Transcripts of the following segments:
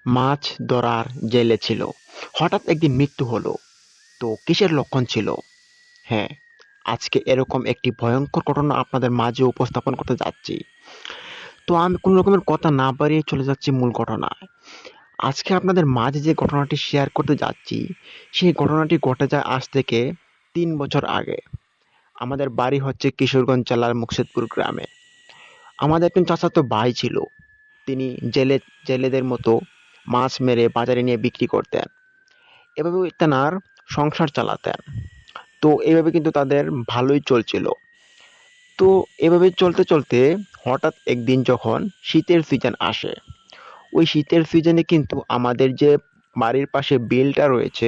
মাছ ধরার জেলে ছিল। হঠাৎ একদিন মৃত্যু হলো। তো কিসের লক্ষণ ছিল? হ্যাঁ, আজকে এরকম একটি ভয়ঙ্কর ঘটনা আপনাদের মাঝে উপস্থাপন করতে যাচ্ছি। তো আমি কোনো রকমের কথা না বাড়িয়ে চলে যাচ্ছি মূল ঘটনায়। আজকে আপনাদের মাঝে যে ঘটনাটি শেয়ার করতে যাচ্ছি, সেই ঘটনাটি ঘটে যায় আজ থেকে ৩ বছর আগে। আমাদের বাড়ি হচ্ছে কিশোরগঞ্জ জেলার মুকসেদপুর গ্রামে। আমাদের একজন চাচাতো ভাই ছিল। তিনি জেলেদের মতো মাছ মেরে বাজারে নিয়ে বিক্রি করতেন। এভাবে তেনার সংসার চালাতেন। তো এভাবে কিন্তু তাদের ভালোই চলছিল। তো এভাবে চলতে চলতে হঠাৎ একদিন যখন শীতের সিজন আসে, ওই শীতের সিজনে কিন্তু আমাদের যে বাড়ির পাশে বিলটা রয়েছে,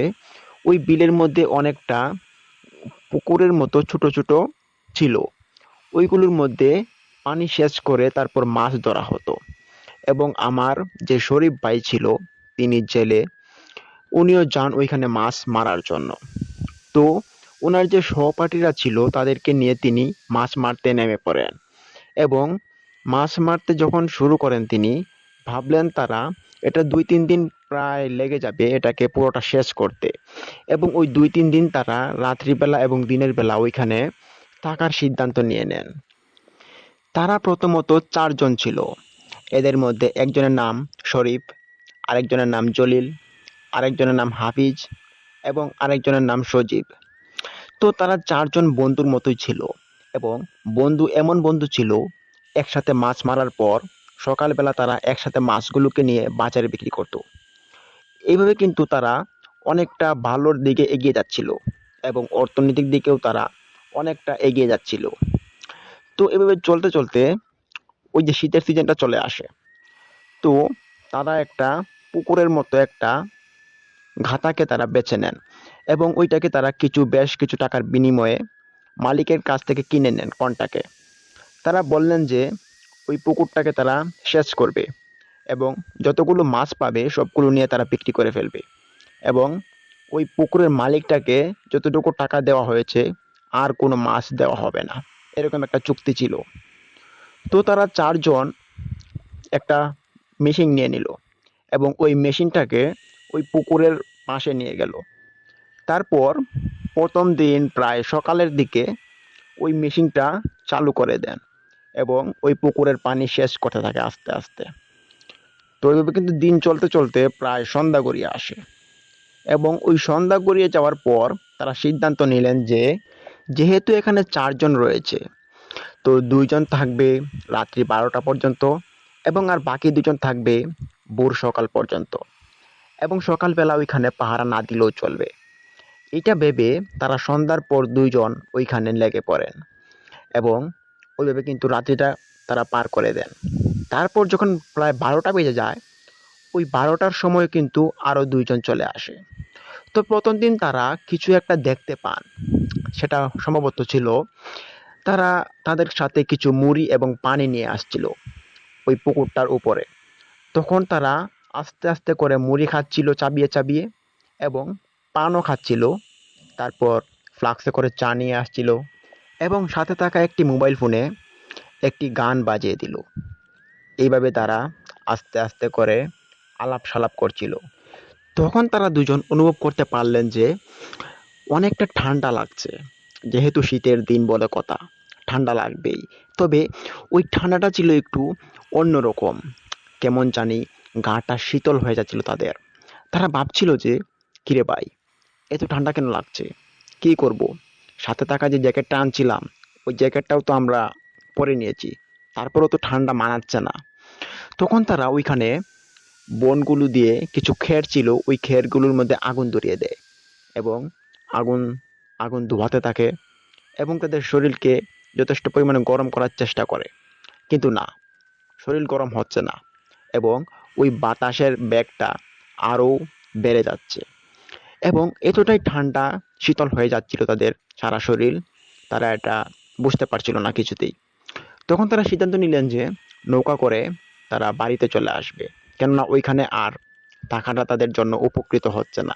ওই বিলের মধ্যে অনেকটা পুকুরের মতো ছোট ছোট ছিল। ওইগুলোর মধ্যে পানি সেচ করে তারপর মাছ ধরা হতো। এবং আমার যে শরীফ ভাই ছিল, তিনি জেলে, উনিও যান ওইখানে মাছ মারার জন্য। তো ওনার যে সহপাঠীরা ছিল তাদেরকে নিয়ে তিনি মাছ মারতে নেমে পড়েন। এবং মাছ মারতে যখন শুরু করেন তিনি ভাবলেন তারা এটা ২-৩ দিন প্রায় লেগে যাবে এটাকে পুরোটা শেষ করতে। এবং ওই ২-৩ দিন তারা রাত্রিবেলা এবং দিনের বেলা ওইখানে থাকার সিদ্ধান্ত নিয়ে নেন। তারা প্রথমত ৪ জন ছিল। এদের মধ্যে একজনের নাম শরীফ, আরেকজনের নাম জলিল, আরেকজনের নাম হাফিজ এবং আরেকজনের নাম সজীব। তো তারা ৪ জন বন্ধুর মতোই ছিল। এবং বন্ধু এমন বন্ধু ছিল, একসাথে মাছ মারার পর সকালবেলা তারা একসাথে মাছগুলোকে নিয়ে বাজারে বিক্রি করত। এইভাবে কিন্তু তারা অনেকটা ভালোর দিকে এগিয়ে যাচ্ছিল এবং অর্থনৈতিক দিকেও তারা অনেকটা এগিয়ে যাচ্ছিল। তো এভাবে চলতে চলতে ওই যে শীতের সিজনটা চলে আসে। তো তারা একটা পুকুরের মতো একটা ঘাতাকে তারা বেছে নেন এবং ওইটাকে তারা বেশ কিছু টাকার বিনিময়ে মালিকের কাছ থেকে কিনে নেন কন্টাকে। তারা বললেন যে ওই পুকুরটাকে তারা সেচ করবে এবং যতগুলো মাছ পাবে সবগুলো নিয়ে তারা বিক্রি করে ফেলবে। এবং ওই পুকুরের মালিকটাকে যতটুকু টাকা দেওয়া হয়েছে আর কোনো মাছ দেওয়া হবে না, এরকম একটা চুক্তি ছিল। তো তারা ৪ জন একটা মেশিন নিয়ে নিল এবং ওই মেশিনটাকে ওই পুকুরের পাশে নিয়ে গেল। তারপর প্রথম দিন প্রায় সকালের দিকে ওই মেশিনটা চালু করে দেন এবং ওই পুকুরের পানি শেষ করতে থাকে আস্তে আস্তে। তো ওইভাবে কিন্তু দিন চলতে চলতে প্রায় সন্ধ্যা গড়িয়ে আসে। এবং ওই সন্ধ্যা গড়িয়ে যাওয়ার পর তারা সিদ্ধান্ত নিলেন যে যেহেতু এখানে ৪ জন রয়েছে, তো ২ জন থাকবে রাত্রি ১২টা পর্যন্ত এবং আর বাকি ২ জন থাকবে ভোর সকাল পর্যন্ত। এবং সকালবেলা ওইখানে পাহারা না দিলেও চলবে। এটা ভেবে তারা সন্ধ্যার পর ২ জন ওইখানে লেগে পড়েন এবং ওইভাবে কিন্তু রাত্রিটা তারা পার করে দেন। তারপর যখন প্রায় ১২টা বেজে যায়, ওই ১২টার সময় কিন্তু আরো ২ জন চলে আসে। তো ১ম দিন তারা কিছু একটা দেখতে পান। সেটা সম্ভবত ছিল তারা তাদের সাথে কিছু মুড়ি এবং পানি নিয়ে আসছিল ওই পুকুরটার উপরে। তখন তারা আস্তে আস্তে করে মুড়ি খাচ্ছিল চাবিয়ে চাবিয়ে এবং পানও খাচ্ছিল। তারপর ফ্লাক্সে করে চা নিয়ে আসছিল এবং সাথে থাকা একটি মোবাইল ফোনে একটি গান বাজিয়ে দিল। এইভাবে তারা আস্তে আস্তে করে আলাপ সালাপ করছিল। তখন তারা দুজন অনুভব করতে পারলেন যে অনেকটা ঠান্ডা লাগছে। যেহেতু শীতের দিন বলে কথা, ঠান্ডা লাগবেই। তবে ওই ঠান্ডাটা ছিল একটু অন্যরকম। কেমন জানি গাটা শীতল হয়ে যাচ্ছিল তাদের। তারা ভাবছিল যে, কিরে ভাই, এত ঠান্ডা কেন লাগছে? কি করব? সাথে থাকা যে জ্যাকেটটা আনছিলাম, ওই জ্যাকেটটাও তো আমরা পরে নিয়েছি। তারপরেও তো ঠান্ডা মানাচ্ছে না। তখন তারা ওইখানে বনগুলো দিয়ে কিছু খের ছিল, ওই খেরগুলোর মধ্যে আগুন ধরিয়ে দেয় এবং আগুন আগুন ধোয়াতে থাকে এবং তাদের শরীরকে যথেষ্ট পরিমাণে গরম করার চেষ্টা করে। কিন্তু না, শরীর গরম হচ্ছে না এবং ওই বাতাসের বেগটা আরও বেড়ে যাচ্ছে এবং এতটাই ঠান্ডা শীতল হয়ে যাচ্ছিল তাদের সারা শরীর, তারা এটা বুঝতে পারছিল না কিছুতেই। তখন তারা সিদ্ধান্ত নিলেন যে নৌকা করে তারা বাড়িতে চলে আসবে, কেননা ওইখানে আর থাকাটা তাদের জন্য উপকৃত হচ্ছে না।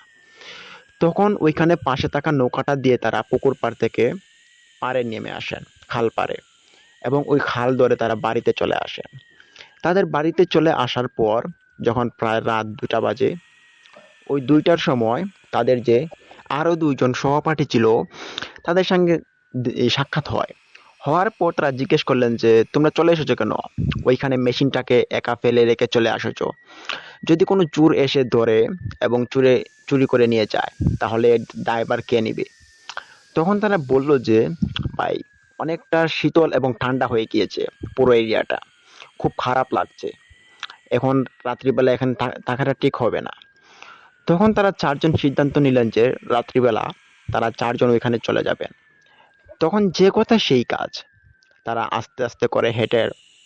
তখন ওইখানে পাশে থাকা নৌকাটা দিয়ে তারা পুকুর পাড় থেকে পাড়ে নেমে আসেন, খাল পাড়ে, এবং ওই খাল ধরে তারা বাড়িতে চলে আসেন। তাদের বাড়িতে চলে আসার পর যখন প্রায় রাত 2টা বাজে, ওই 2টার সময় তাদের যে আরো 2জন সহপাঠী ছিল তাদের সঙ্গে সাক্ষাৎ হয়। হওয়ার পর তারা জিজ্ঞেস করলেন যে তোমরা চলে এসেছো কেন, ওইখানে মেশিনটাকে একা ফেলে রেখে চলে আসেছো? যদি কোনো চোর এসে ধরে এবং চুরি করে নিয়ে যায়, তাহলে এর দায়ভার কে নিবে? তখন তারা বলল যে ভাই, অনেকটা শীতল এবং ঠান্ডা হয়ে গিয়েছে পুরো এরিয়াটা, খুব খারাপ লাগছে, এখন রাত্রিবেলা এখানে থাকাটা ঠিক হবে না। তখন তারা 4জন সিদ্ধান্ত নিলেন যে রাত্রিবেলা তারা 4জন ওইখানে চলে যাবেন। তখন যে কথা সেই কাজ, তারা আস্তে আস্তে করে হেঁটে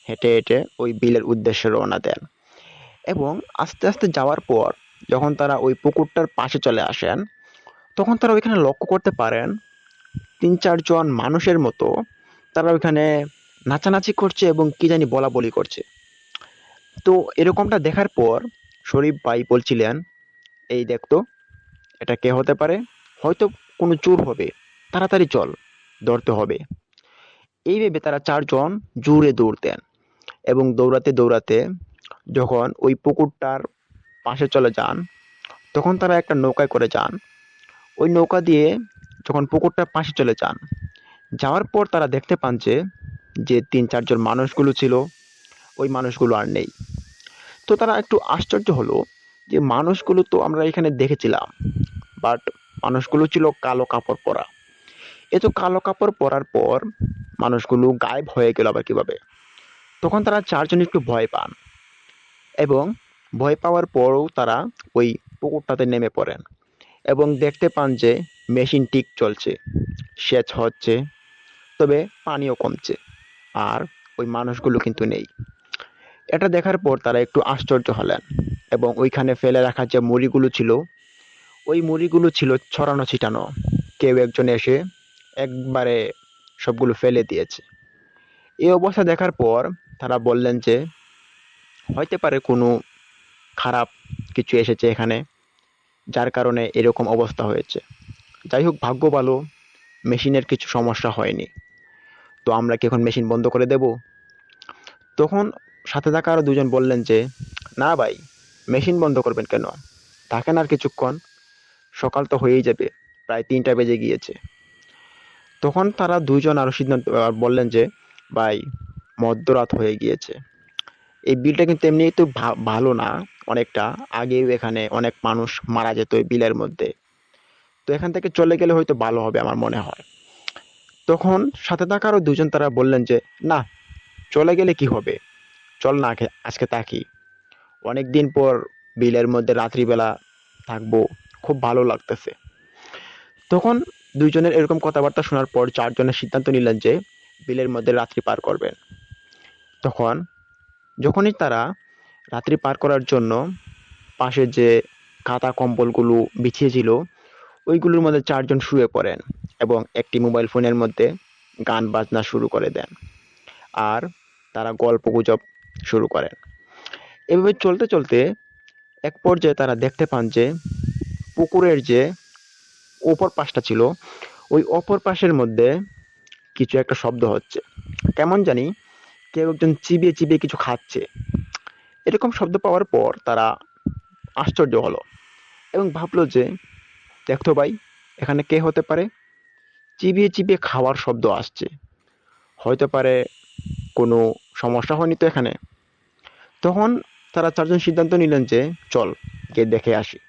হেঁটে হেঁটে ওই বিলের উদ্দেশ্যে রওনা দেন। এবং আস্তে আস্তে যাওয়ার পর যখন তারা ওই পুকুরটার পাশে চলে আসেন, তখন তারা ওইখানে লক্ষ্য করতে পারেন 3-4জন মানুষের মতো তারা ওইখানে নাচানাচি করছে এবং কি জানি বলা বলি করছে। তো এরকমটা দেখার পর শরীফ ভাই বলছিলেন, এই দেখতো, এটা কে হতে পারে? হয়তো কোনো চোর হবে, তাড়াতাড়ি চল, ধরতে হবে। এই ভেবে তারা 4জন জোরে দৌড় দেন এবং দৌড়াতে দৌড়াতে যখন ওই পুকুরটার পাশে চলে যান, তখন তারা একটা নৌকায় করে যান। ওই নৌকা দিয়ে যখন পুকুরটার পাশে চলে যান, যাওয়ার পর তারা দেখতে পান যে 3-4জন মানুষগুলো ছিল, ওই মানুষগুলো আর নেই। তো তারা একটু আশ্চর্য হলো যে মানুষগুলো তো আমরা এখানে দেখেছিলাম, বাট মানুষগুলো ছিল কালো কাপড় পরা। এত কালো কাপড় পরার পর মানুষগুলো গায়েব হয়ে গেল আবার কিভাবে? তখন তারা 4জন একটু ভয় পান এবং ভয় পাওয়ার পরও তারা ওই পুকুরটাতে নেমে পড়েন এবং দেখতে পান যে মেশিন ঠিক চলছে, সেচ হচ্ছে, তবে পানিও কমছে, আর ওই মানুষগুলো কিন্তু নেই। এটা দেখার পর তারা একটু আশ্চর্য হলেন এবং ওইখানে ফেলে রাখা যে মুড়িগুলো ছিল, ওই মুড়িগুলো ছিল ছড়ানো ছিটানো। কেউ একজন এসে একবারে সবগুলো ফেলে দিয়েছে। এই অবস্থা দেখার পর তারা বললেন যে হইতে পারে কোনো খারাপ কিছু এসেছে এখানে, যার কারণে এরকম অবস্থা হয়েছে। যাই হোক, ভাগ্য ভালো, মেশিনের কিছু সমস্যা হয়নি। তো আমরা কি এখন মেশিন বন্ধ করে দেব? তখন সাথে থাকা আরো 2জন বললেন যে না ভাই, মেশিন বন্ধ করবেন কেন, থাকেন আর কিছুক্ষণ, সকাল তো হয়েই যাবে, প্রায় 3টা বেজে গিয়েছে। তখন তারা 2জন আরো সিদ্ধান্ত বললেন যে ভাই, মধ্যরাত হয়ে গিয়েছে, এই বিলটা কিন্তু এমনিই তো ভালো না, অনেকটা আগেও এখানে অনেক মানুষ মারা যেত এই বিলের মধ্যে, তো এখান থেকে চলে গেলে হয়তো ভালো হবে আমার মনে হয়। তখন সাথে থাকা আরো 2জন তারা বললেন যে না, চলে গেলে কি হবে, চল না আজকে থাকি, অনেকদিন পর বিলের মধ্যে রাত্রিবেলা থাকবো, খুব ভালো লাগতেছে। তখন 2জনের এরকম কথাবার্তা শোনার পর 4জনের সিদ্ধান্ত নিলেন যে বিলের মধ্যে রাত্রি পার করবেন। তখন যখনই তারা রাত্রি পার করার জন্য পাশে যে কাঁথা কম্বলগুলো বিছিয়েছিল ওইগুলোর মধ্যে 4জন শুয়ে পড়েন এবং একটি মোবাইল ফোনের মধ্যে গান বাজনা শুরু করে দেন, আর তারা গল্প গুজব শুরু করেন। এভাবে চলতে চলতে এক পর্যায়ে তারা দেখতে পান যে পুকুরের যে অপর পাশটা ছিল, ওই অপর পাশের মধ্যে কিছু একটা শব্দ হচ্ছে, কেমন জানি কেউ একজন চিবিয়ে চিবিয়ে কিছু খাচ্ছে। এরকম শব্দ পাওয়ার পর তারা আশ্চর্য হলো এবং ভাবলো যে দেখতো ভাই, এখানে কে হতে পারে, চিবিয়ে চিবিয়ে খাওয়ার শব্দ আসছে, হয়তো পারে কোনো সমস্যা হয়নি তো এখানে। তখন তারা 4জন সিদ্ধান্ত নিলেন যে চল গিয়ে দেখে আসি।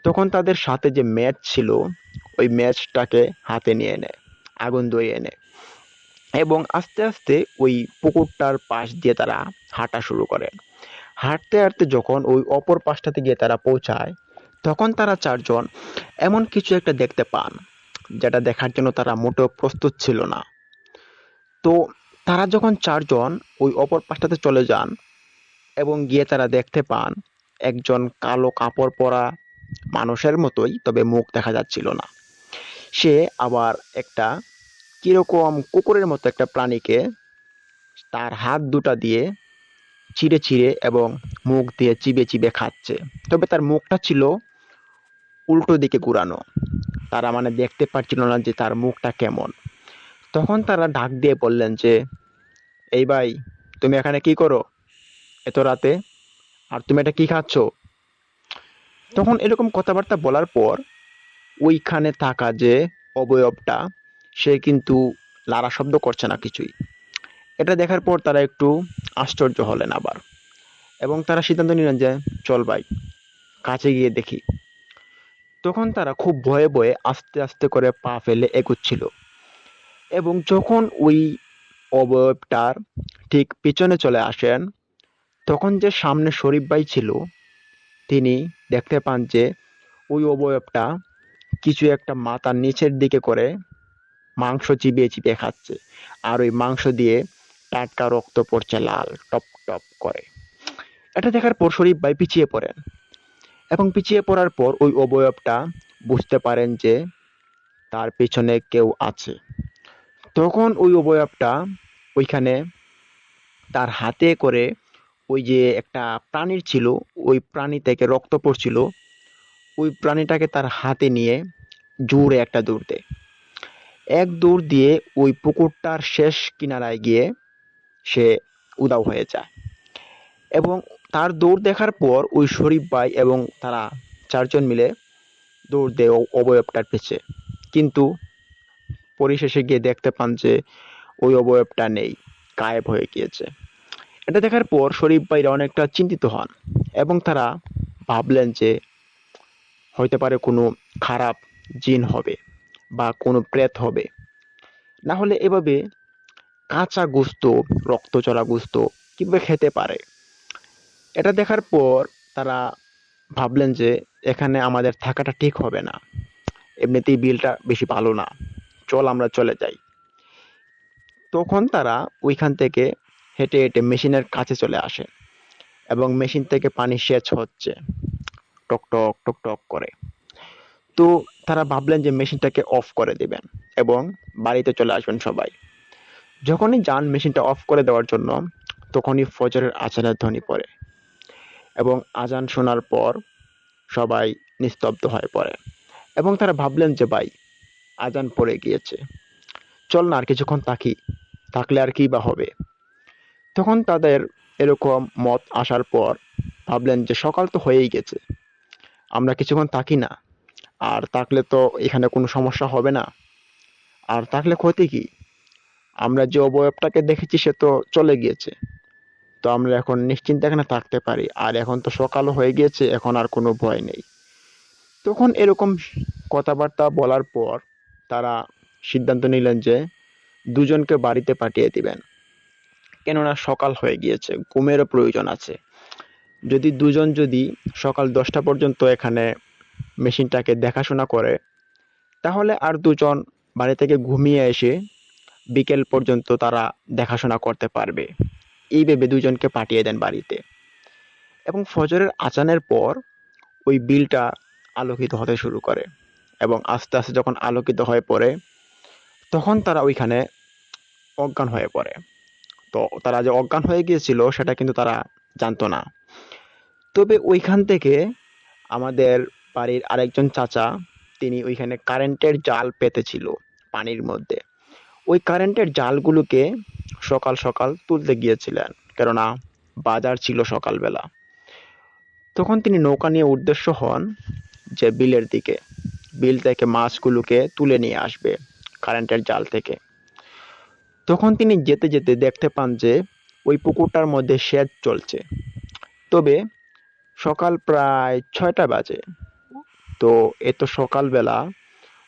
তখন তাদের সাথে যে ম্যাচ ছিল, ওই ম্যাচটাকে হাতে নিয়ে নেয়, আগুন ধরিয়ে নেয় এবং আস্তে আস্তে ওই পুকুরটার পাশ দিয়ে তারা হাঁটা শুরু করে। হাঁটতে হাঁটতে যখন ওই অপর পাশটাতে গিয়ে তারা পৌঁছায়, তখন তারা 4জন এমন কিছু একটা দেখতে পান যেটা দেখার জন্য তারা মোটেও প্রস্তুত ছিল না। তো তারা যখন 4জন ওই অপর পাশটাতে চলে যান এবং গিয়ে তারা দেখতে পান একজন কালো কাপড় পরা মানুষের মতোই, তবে মুখ দেখা যাচ্ছিল না। সে আবার একটা কিরকম কুকুরের মতো একটা প্রাণীকে তার হাত দুটা দিয়ে চিড়ে চিড়ে এবং মুখ দিয়ে চিবে চিবে খাচ্ছে, তবে তার মুখটা ছিল উল্টো দিকে ঘুরানো, তারা মানে দেখতে পাচ্ছিল না যে তার মুখটা কেমন। তখন তারা ডাক দিয়ে বললেন যে এই ভাই, তুমি এখানে কি করো এত রাতে? আর তুমি এটা কি খাচ্ছ? তখন এরকম কথাবার্তা বলার পর ওইখানে থাকা যে অবয়বটা, সে কিন্তু লারা শব্দ করছে না কিছুই। এটা দেখার পর তারা একটু আশ্চর্য হলেন আবার, এবং তারা সিদ্ধান্ত নিলেন যে চল ভাই, কাছে গিয়ে দেখি। তখন তারা খুব ভয়ে ভয়ে আস্তে আস্তে করে পা ফেলে এগুচ্ছিল, এবং যখন ওই অবয়বটার ঠিক পিছনে চলে আসেন, তখন যে সামনে শরীফ ভাই ছিল, তিনি দেখতে পান যে ওই অবয়বটা কিছু একটা মাথার নিচের দিকে করে মাংস চিবিয়ে চিবিয়ে খাচ্ছে, আর ওই মাংস দিয়ে টাটকা রক্ত পড়ছে লাল টপ টপ করে। এটা দেখার পর শরীফ ভাই পিছিয়ে পড়েন, এবং পিছিয়ে পড়ার পর ওই অবয়বটা বুঝতে পারেন যে তার পেছনে কেউ আছে। তখন ওই অবয়বটা ওইখানে তার হাতে করে ওই যে একটা প্রাণীর ছিল, ওই প্রাণী থেকে রক্ত পড়ছিল, ওই প্রাণীটাকে তার হাতে নিয়ে জোরে একটা দৌড় দেয়। এক দৌড় দিয়ে ওই পুকুরটার শেষ কিনারায় গিয়ে সে উধাও হয়ে যায়। এবং তার দৌড় দেখার পর ওই শরীফ ভাই এবং তারা চারজন মিলে দৌড় দেয় অবয়বটার পিছে, কিন্তু পরিশেষে গিয়ে দেখতে পান যে ওই অবয়বটা নেই, গায়েব হয়ে গিয়েছে। এটা দেখার পর শরীফ ভাইরা অনেকটা চিন্তিত হন, এবং তারা ভাবলেন যে হইতে পারে কোনো খারাপ জিন হবে বা কোনো প্রেত হবে, না হলে এভাবে কাঁচা গোস্ত, রক্ত চড়া গোস্ত কিভাবে খেতে পারে। এটা দেখার পর তারা ভাবলেন যে এখানে আমাদের থাকাটা ঠিক হবে না, এমনিতেই বিলটা বেশি ভালো না, চল আমরা চলে যাই। তখন তারা ওইখান থেকে হেঁটে হেঁটে মেশিনের কাছে চলে আসে, এবং মেশিন থেকে পানি সেচ হচ্ছে টক টক টক টক করে। তো তারা ভাবলেন যে মেশিনটাকে অফ করে দিবেন এবং বাড়িতে চলে আসবেন সবাই। যখনই যান মেশিনটা অফ করে দেওয়ার জন্য, তখনই ফজরের আজানের ধ্বনি পড়ে, এবং আজান শোনার পর সবাই নিস্তব্ধ হয়ে পড়ে, এবং তারা ভাবলেন যে ভাই, আজান পড়ে গিয়েছে, চল না আর কিছুক্ষণ থাকি, থাকলে আর কি বা হবে। তখন তাদের এরকম মত আসার পর ভাবলেন যে সকাল তো হয়েই গেছে, আমরা কিছুক্ষণ থাকি না, আর থাকলে তো এখানে কোনো সমস্যা হবে না, আর থাকলে ক্ষতি কি? আমরা যে অবয়বটাকে দেখেছি সে তো চলে গিয়েছে, তো আমরা এখন নিশ্চিন্তে এখানে থাকতে পারি, আর এখন তো সকালও হয়ে গিয়েছে, এখন আর কোনো ভয় নেই। তখন এরকম কথাবার্তা বলার পর তারা সিদ্ধান্ত নিলেন যে দুজনকে বাড়িতে পাঠিয়ে দিবেন, কেননা সকাল হয়ে গিয়েছে, ঘুমেরও প্রয়োজন আছে। যদি সকাল 10টা পর্যন্ত এখানে মেশিনটাকে দেখাশোনা করে, তাহলে আর দুজন বাড়ি থেকে ঘুমিয়ে এসে বিকেল পর্যন্ত তারা দেখাশোনা করতে পারবে। এই ভেবে দুজনকে পাঠিয়ে দেন বাড়িতে, এবং ফজরের আজানের পর ওই বিলটা আলোকিত হতে শুরু করে, এবং আস্তে আস্তে যখন আলোকিত হয়ে পড়ে, তখন তারা ওইখানে অজ্ঞান হয়ে পড়ে। তো তারা যে অজ্ঞান হয়ে গিয়েছিল সেটা কিন্তু তারা জানতো না। তবে ওইখান থেকে আমাদের বাড়ির আরেকজন চাচা, তিনি ওইখানে কারেন্টের জাল পেতেছিল পানির মধ্যে। ওই কারেন্টের জালগুলোকে সকাল সকাল তুলতে গিয়েছিলেন, কেননা বাজার ছিল সকালবেলা। তখন তিনি নৌকা নিয়ে উদ্দেশ্য হন যে বিলের দিকে, বিল থেকে মাছগুলোকে তুলে নিয়ে আসবে কারেন্টের জাল থেকে। তখন তিনি যেতে যেতে দেখতে পান যে ওই পুকুরটার মধ্যে সেচ চলছে। তবে সকাল প্রায় 6টা বাজে, তো এত সকালবেলা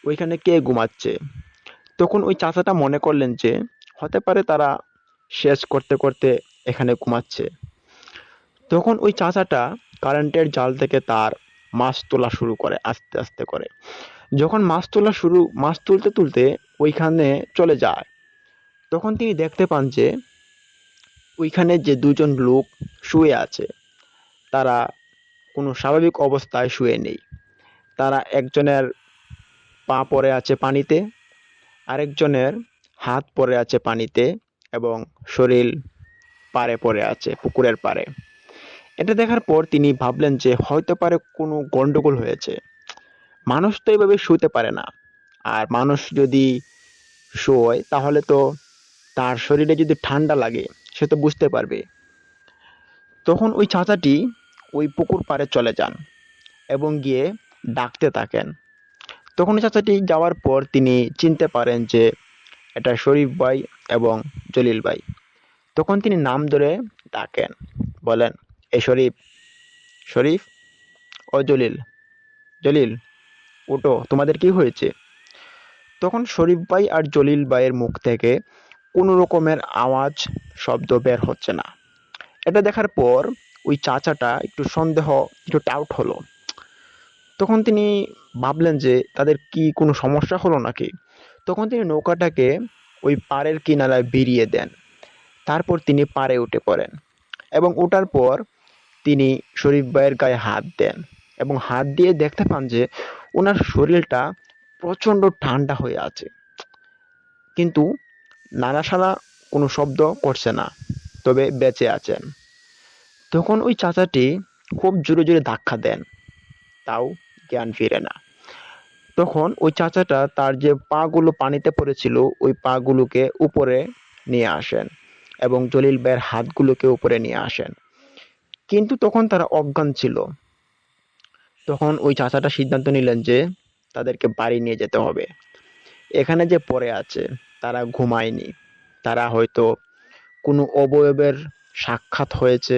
ওইখানে কে ঘুমাচ্ছে? তখন ওই চাচাটা মনে করলেন যে হতে পারে তারা সেচ করতে করতে এখানে ঘুমাচ্ছে। তখন ওই চাচাটা কারেন্টের জাল থেকে তার মাছ তোলা শুরু করে আস্তে আস্তে করে। যখন মাছ তুলতে তুলতে ওইখানে চলে যায়, তখন তিনি দেখতে পান যে ওইখানে যে দুজন লোক শুয়ে আছে, তারা কোনো স্বাভাবিক অবস্থায় শুয়ে নেই। তারা একজনের পা পড়ে আছে পানিতে, আরেকজনের হাত পড়ে আছে পানিতে, এবং শরীর পাড়ে পড়ে আছে পুকুরের পাড়ে। এটা দেখার পর তিনি ভাবলেন যে হয়তো পারে কোনো গন্ডগোল হয়েছে, মানুষ তো এভাবে শুতে পারে না, আর মানুষ যদি শোয় তাহলে তো তার শরীরে যদি ঠান্ডা লাগে সে তো বুঝতে পারবে। তখন ওই চাচাটি ওই পুকুর পাড়ে চলে যান এবং গিয়ে ডাকতে থাকেন। তখন চাচাটি যাওয়ার পর তিনি চিনতে পারেন যে এটা শরীফ ভাই এবং জলিল ভাই। তখন তিনি নাম ধরে ডাকেন, বলেন, এ শরীফ, শরীফ, ও জলিল, জলিল, উঠো, তোমাদের কি হয়েছে? তখন শরীফ ভাই আর জলিল ভাইয়ের মুখ থেকে কোনো রকমের আওয়াজ, শব্দ বের হচ্ছে না। এটা দেখার পর ওই চাচাটা একটু সন্দেহ, একটু ডাউট হলো। তখন তিনি ভাবলেন যে তাদের কি কোনো সমস্যা হলো নাকি। তখন তিনি নৌকাটাকে ওই পাড়ের কিনারায় ভিড়িয়ে দেন। তারপর তিনি পাড়ে উঠে পড়েন এবং ওঠার পর তিনি শরীফ ভাইয়ের গায়ে হাত দেন এবং হাত দিয়ে দেখতে পান যে ওনার শরীরটা প্রচন্ড ঠান্ডা হয়ে আছে, কিন্তু নাড়াসাড়া কোনো শব্দ করছে না, তবে বেঁচে আছেন। তখন ওই চাচাটি খুব জোরে জোরে ধাক্কা দেন, তাও জ্ঞান ফিরে না। তখন ওই চাচাটা তার যে পা গুলো পানিতে পড়েছিল ওই পা গুলোকে উপরে নিয়ে আসেন এবং জলিল ভাইয়ের হাতগুলোকে উপরে নিয়ে আসেন, কিন্তু তখন তারা অজ্ঞান ছিল। তখন ওই চাচাটা সিদ্ধান্ত নিলেন যে তাদেরকে বাড়ি নিয়ে যেতে হবে। এখানে যে পড়ে আছে তারা ঘুমায়নি, তারা হয়তো কোনো অবয়বের সাক্ষাৎ হয়েছে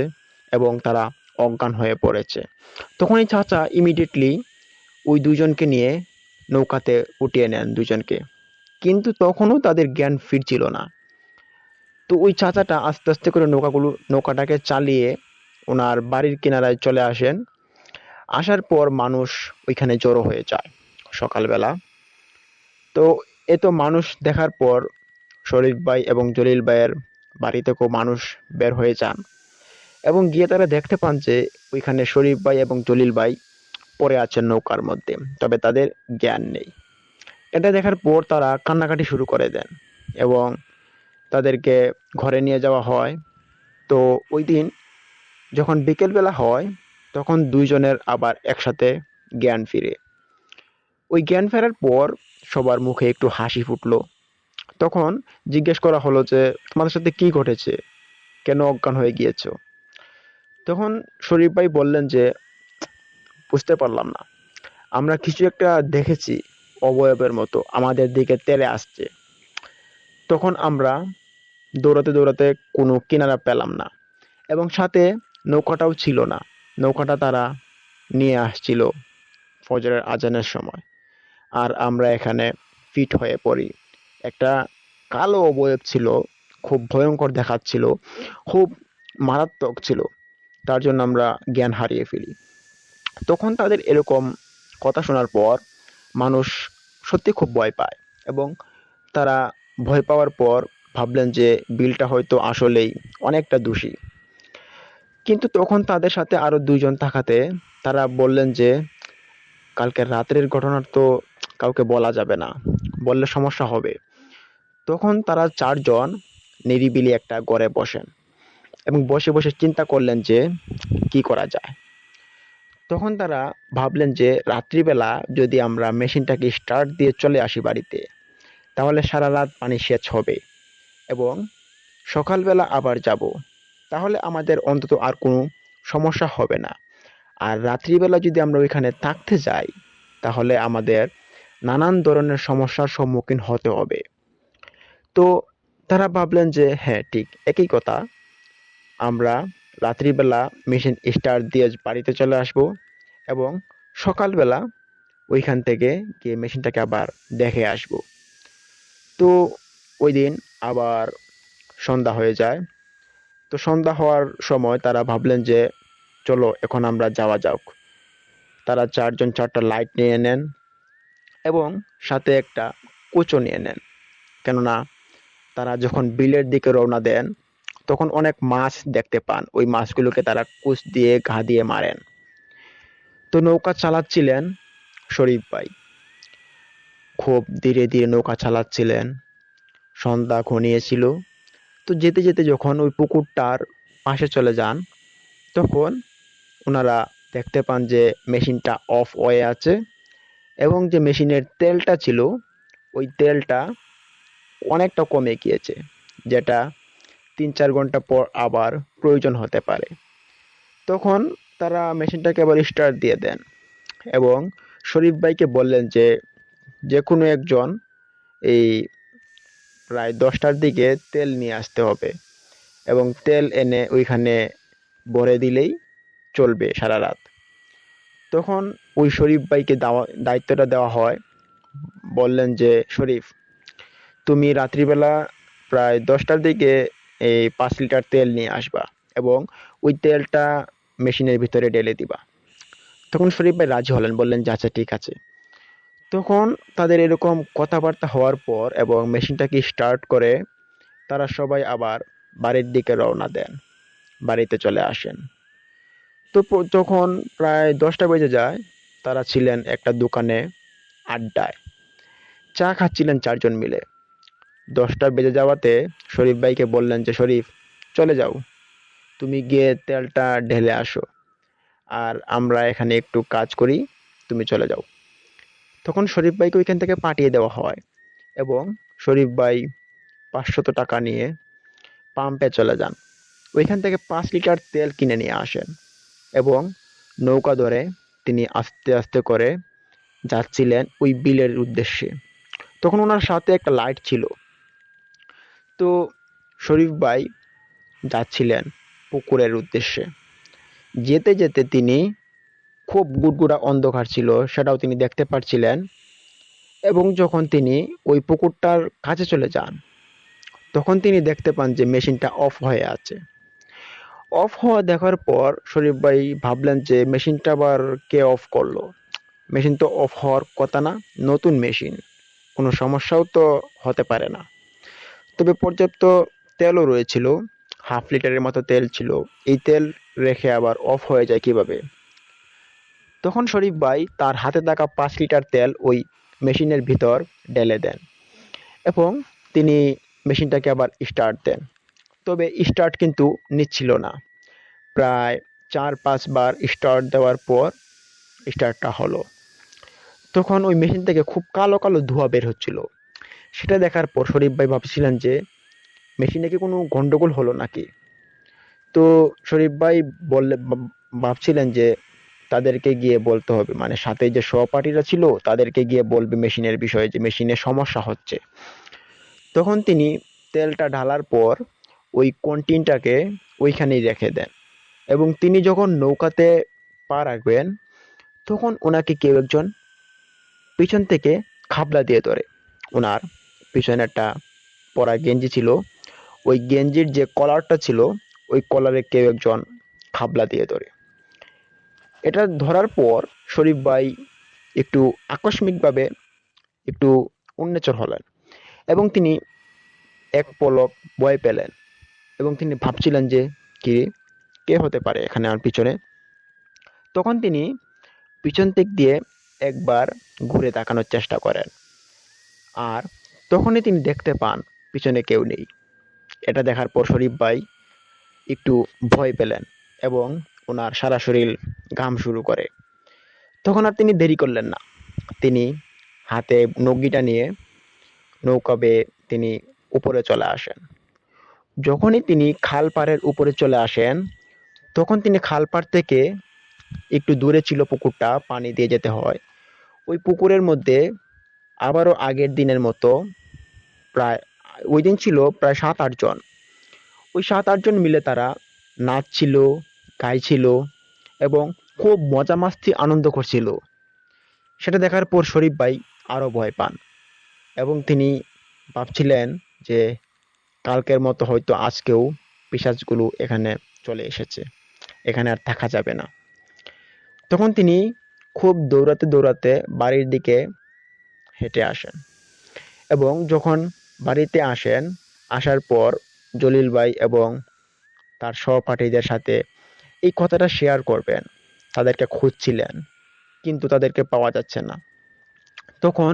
এবং তারা অজ্ঞান হয়ে পড়েছে। তখন এই চাচা ইমিডিয়েটলি ওই দুজনকে নিয়ে নৌকাতে উঠিয়ে নেন দুজনকে, কিন্তু তখনও তাদের জ্ঞান ফিরছিল না। তো ওই চাচাটা আস্তে আস্তে করে নৌকাটাকে চালিয়ে ওনার বাড়ির কিনারায় চলে আসেন। আসার পর মানুষ ওইখানে জড়ো হয়ে যায় সকালবেলা। তো এত মানুষ দেখার পর শরীফ ভাই এবং জলিল ভাইয়ের বাড়ি থেকেও মানুষ বের হয়ে যান এবং গিয়ে তারা দেখতে পান যে ওইখানে শরীফ ভাই এবং জলিল ভাই পড়ে আছেন নৌকার মধ্যে, তবে তাদের জ্ঞান নেই। এটা দেখার পর তারা কান্নাকাটি শুরু করে দেন এবং তাদেরকে ঘরে নিয়ে যাওয়া হয়। তো ওই দিন যখন বিকেলবেলা হয় তখন দুইজনের আবার একসাথে জ্ঞান ফিরে। ওই জ্ঞান ফেরার পর সবার মুখে একটু হাসি ফুটলো। তখন জিজ্ঞেস করা হলো যে তোমাদের সাথে কি ঘটেছে, কেন অজ্ঞান হয়ে গিয়েছো? তখন শরীফ ভাই বললেন যে বুঝতে পারলাম না, আমরা কিছু একটা দেখেছি অবয়বের মতো আমাদের দিকে তেড়ে আসছে। তখন আমরা দৌড়াতে দৌড়াতে কোনো কিনারা পেলাম না এবং সাথে নৌকাটাও ছিল না। নৌকাটা তারা নিয়ে আসছিল ফজরের আজানের সময়, আর আমরা এখানে ফিট হয়ে পড়ি। একটা কালো অবয়ব ছিল, খুব ভয়ঙ্কর দেখাচ্ছিল, খুব মারাত্মক ছিল, তার জন্য আমরা জ্ঞান হারিয়ে ফেলি। তখন তাদের এরকম কথা শোনার পর মানুষ সত্যি খুব ভয় পায় এবং তারা ভয় পাওয়ার পর ভাবলেন যে বিলটা হয়তো আসলেই অনেকটা দোষী। কিন্তু তখন তাদের সাথে আরো দুইজন থাকাতে তারা বললেন যে কালকে রাত্রের ঘটনার তো কাউকে বলা যাবে না, বললে সমস্যা হবে। তখন তারা চারজন নিরিবিলি একটা ঘরে বসেন এবং বসে বসে চিন্তা করলেন যে কি করা যায়। তখন তারা ভাবলেন যে রাত্রিবেলা যদি আমরা মেশিনটাকে স্টার্ট দিয়ে চলে আসি বাড়িতে, তাহলে সারা রাত পানি সেচ হবে এবং সকালবেলা আবার যাব, তাহলে আমাদের অন্তত আর কোনো সমস্যা হবে না। আর রাত্রিবেলা যদি আমরা ওইখানে থাকতে যাই তাহলে আমাদের নানান ধরনের সমস্যার সম্মুখীন হতে হবে। তো তারা ভাবলেন যে হ্যাঁ ঠিক একই কথা, আমরা রাত্রিবেলা মেশিন স্টার্ট দিয়ে বাড়িতে চলে আসব এবং সকালবেলা ওইখান থেকে গিয়ে মেশিনটাকে আবার দেখে আসব। তো ওই দিন আবার সন্ধ্যা হয়ে যায়। তো সন্ধ্যা হওয়ার সময় তারা ভাবলেন যে চলো এখন আমরা যাওয়া যাক। তারা চারজন চারটা লাইট নিয়ে নেন এবং সাথে একটা কুচো নিয়ে নেন, কেননা তারা যখন বিলের দিকে রওনা দেন তখন অনেক মাছ দেখতে পান, ওই মাছগুলোকে তারা কুচ দিয়ে ঘা দিয়ে মারেন। তো নৌকা চালাচ্ছিলেন শরীফ ভাই, খুব ধীরে ধীরে নৌকা চালাচ্ছিলেন। সন্ধ্যা ঘনিয়েছিল। তো যেতে যেতে যখন ওই পুকুরটার পাশে চলে যান তখন ওনারা দেখতে পান যে মেশিনটা অফ হয়ে আছে এবং যে মেশিনের তেলটা ছিল ওই তেলটা অনেকটা কমে গিয়েছে, যেটা 3-4 ঘন্টা পর আবার প্রয়োজন হতে পারে। তখন তারা মেশিনটাকে আবার স্টার্ট দিয়ে দেন এবং শরীফ ভাইকে বললেন যে যে কোনো একজন এই প্রায় 10টার দিকে তেল নিয়ে আসতে হবে এবং তেল এনে ওইখানে ভরে দিলেই চলবে সারা রাত। তখন ওই শরীফ ভাইকে দায়িত্বটা দেওয়া হয়। বললেন যে শরীফ, তুমি রাত্রিবেলা প্রায় 10টার দিকে এই 5 লিটার তেল নিয়ে আসবা এবং ওই তেলটা মেশিনের ভিতরে ঢেলে দিবা। তখন শরীফ ভাই রাজি হলেন, বললেন যে আচ্ছা ঠিক আছে। তখন তাদের এরকম কথাবার্তা হওয়ার পর এবং মেশিনটাকে স্টার্ট করে তারা সবাই আবার বাড়ির দিকে রওনা দেন, বাড়িতে চলে আসেন। তো যখন প্রায় 10টা বেজে যায়, তারা ছিলেন একটা দোকানে আড্ডায়, চা খাচ্ছিলেন 4জন মিলে। 10টা বেজে যাওয়াতে শরীফ ভাইকে বললেন যে শরীফ, চলে যাও, তুমি গিয়ে তেলটা ঢেলে আসো, আর আমরা এখানে একটু কাজ করি, তুমি চলে যাও। তখন শরীফ ভাইকে ওইখান থেকে পাঠিয়ে দেওয়া হয় এবং শরীফ ভাই 500 টাকা নিয়ে পাম্পে চলে যান। ওইখান থেকে 5 লিটার তেল কিনে নিয়ে আসেন এবং নৌকা ধরে তিনি আস্তে আস্তে করে যাচ্ছিলেন ওই বিলের উদ্দেশ্যে। তখন ওনার সাথে একটা লাইট ছিল। তো শরীফ ভাই যাচ্ছিলেন পুকুরের উদ্দেশ্যে। যেতে যেতে তিনি, খুব গুড়গুড়া অন্ধকার ছিল সেটাও তিনি দেখতে পাচ্ছিলেন, এবং যখন তিনি ওই পুকুরটার কাছে চলে যান তখন তিনি দেখতে পান যে মেশিনটা অফ হয়ে আছে। অফ হওয়া দেখার পর শরীফ ভাই ভাবলেন যে মেশিনটা আবার কে অফ করলো, মেশিন তো অফ হওয়ার কথা না, নতুন মেশিন, কোনো সমস্যাও তো হতে পারে না। তবে পর্যাপ্ত তেলও রয়েছিল, 1/2 লিটারের মতো তেল ছিল, এই তেল রেখে আবার অফ হয়ে যায় কিভাবে? তখন শরীফ ভাই তার হাতে থাকা 5 লিটার তেল ওই মেশিনের ভিতর ঢেলে দেন এবং তিনি মেশিনটাকে আবার স্টার্ট দেন। তবে স্টার্ট কিন্তু নিচ্ছিল না। প্রায় 4-5 বার স্টার্ট দেওয়ার পর স্টার্টটা হলো। তখন ওই মেশিন থেকে খুব কালো কালো ধোঁয়া বের হচ্ছিল। সেটা দেখার পর শরীফ ভাই ভাবছিলেন যে মেশিনে কি কোনো গন্ডগোল হলো নাকি। তো শরীফ ভাই বললে ভাবছিলেন যে তাদেরকে গিয়ে বলতে হবে, মানে সাথে যে সহপাঠীরা ছিল তাদেরকে গিয়ে বলবে মেশিনের বিষয়ে, যে মেশিনে সমস্যা হচ্ছে। তখন তিনি তেলটা ঢালার পর ওই কন্টিনটাকে ওইখানেই রেখে দেন এবং তিনি যখন নৌকাতে পা রাখবেন তখন ওনাকে কেউ একজন পিছন থেকে খাবলা দিয়ে ধরে। ওনার পিছনে একটা পরা গেঞ্জি ছিল, ওই গেঞ্জির যে কলারটা ছিল ওই কলারে কেউ একজন খাবলা দিয়ে ধরে। এটা ধরার পর শরীফ ভাই একটু আকস্মিকভাবে একটু উন্মেচর হলেন এবং তিনি এক পলক ভয় পেলেন এবং তিনি ভাবছিলেন যে কি, কে হতে পারে এখানে আমার পিছনে। তখন তিনি পিছন দিক দিয়ে একবার ঘুরে তাকানোর চেষ্টা করেন, আর তখনই তিনি দেখতে পান পিছনে কেউ নেই। এটা দেখার পর শরীফ ভাই একটু ভয় পেলেন এবং ওনার সারা শরীর ঘাম শুরু করে। তখন আর তিনি দেরি করলেন না, তিনি হাতে নৌকিটা নিয়ে নৌকা বেয়ে তিনি উপরে চলে আসেন। যখনই তিনি খাল পাড়ের উপরে চলে আসেন তখন তিনি খাল পাড় থেকে, একটু দূরে ছিল পুকুরটা, পানি দিয়ে যেতে হয়, ওই পুকুরের মধ্যে আবারও আগের দিনের মতো প্রায়, ওই দিন ছিল প্রায় 7-8 জন, ওই 7-8 জন মিলে তারা নাচছিল, গাইছিল এবং খুব মজা মাস্তি আনন্দ করছিল। সেটা দেখার পর শরীফ ভাই আরো ভয় পান এবং তিনি ভাবছিলেন যে কালকের মতো হয়তো আজকেও পিশাচগুলো এখানে চলে এসেছে, এখানে আর থাকা যাবে না। তখন তিনি খুব দৌড়াতে দৌড়াতে বাড়ির দিকে হেঁটে আসেন এবং যখন বাড়িতে আসেন, আসার পর জলিল ভাই এবং তার সহপাঠীদের সাথে এই কথাটা শেয়ার করবেন। তাদেরকে খুঁজছিলেন কিন্তু তাদেরকে পাওয়া যাচ্ছে না। তখন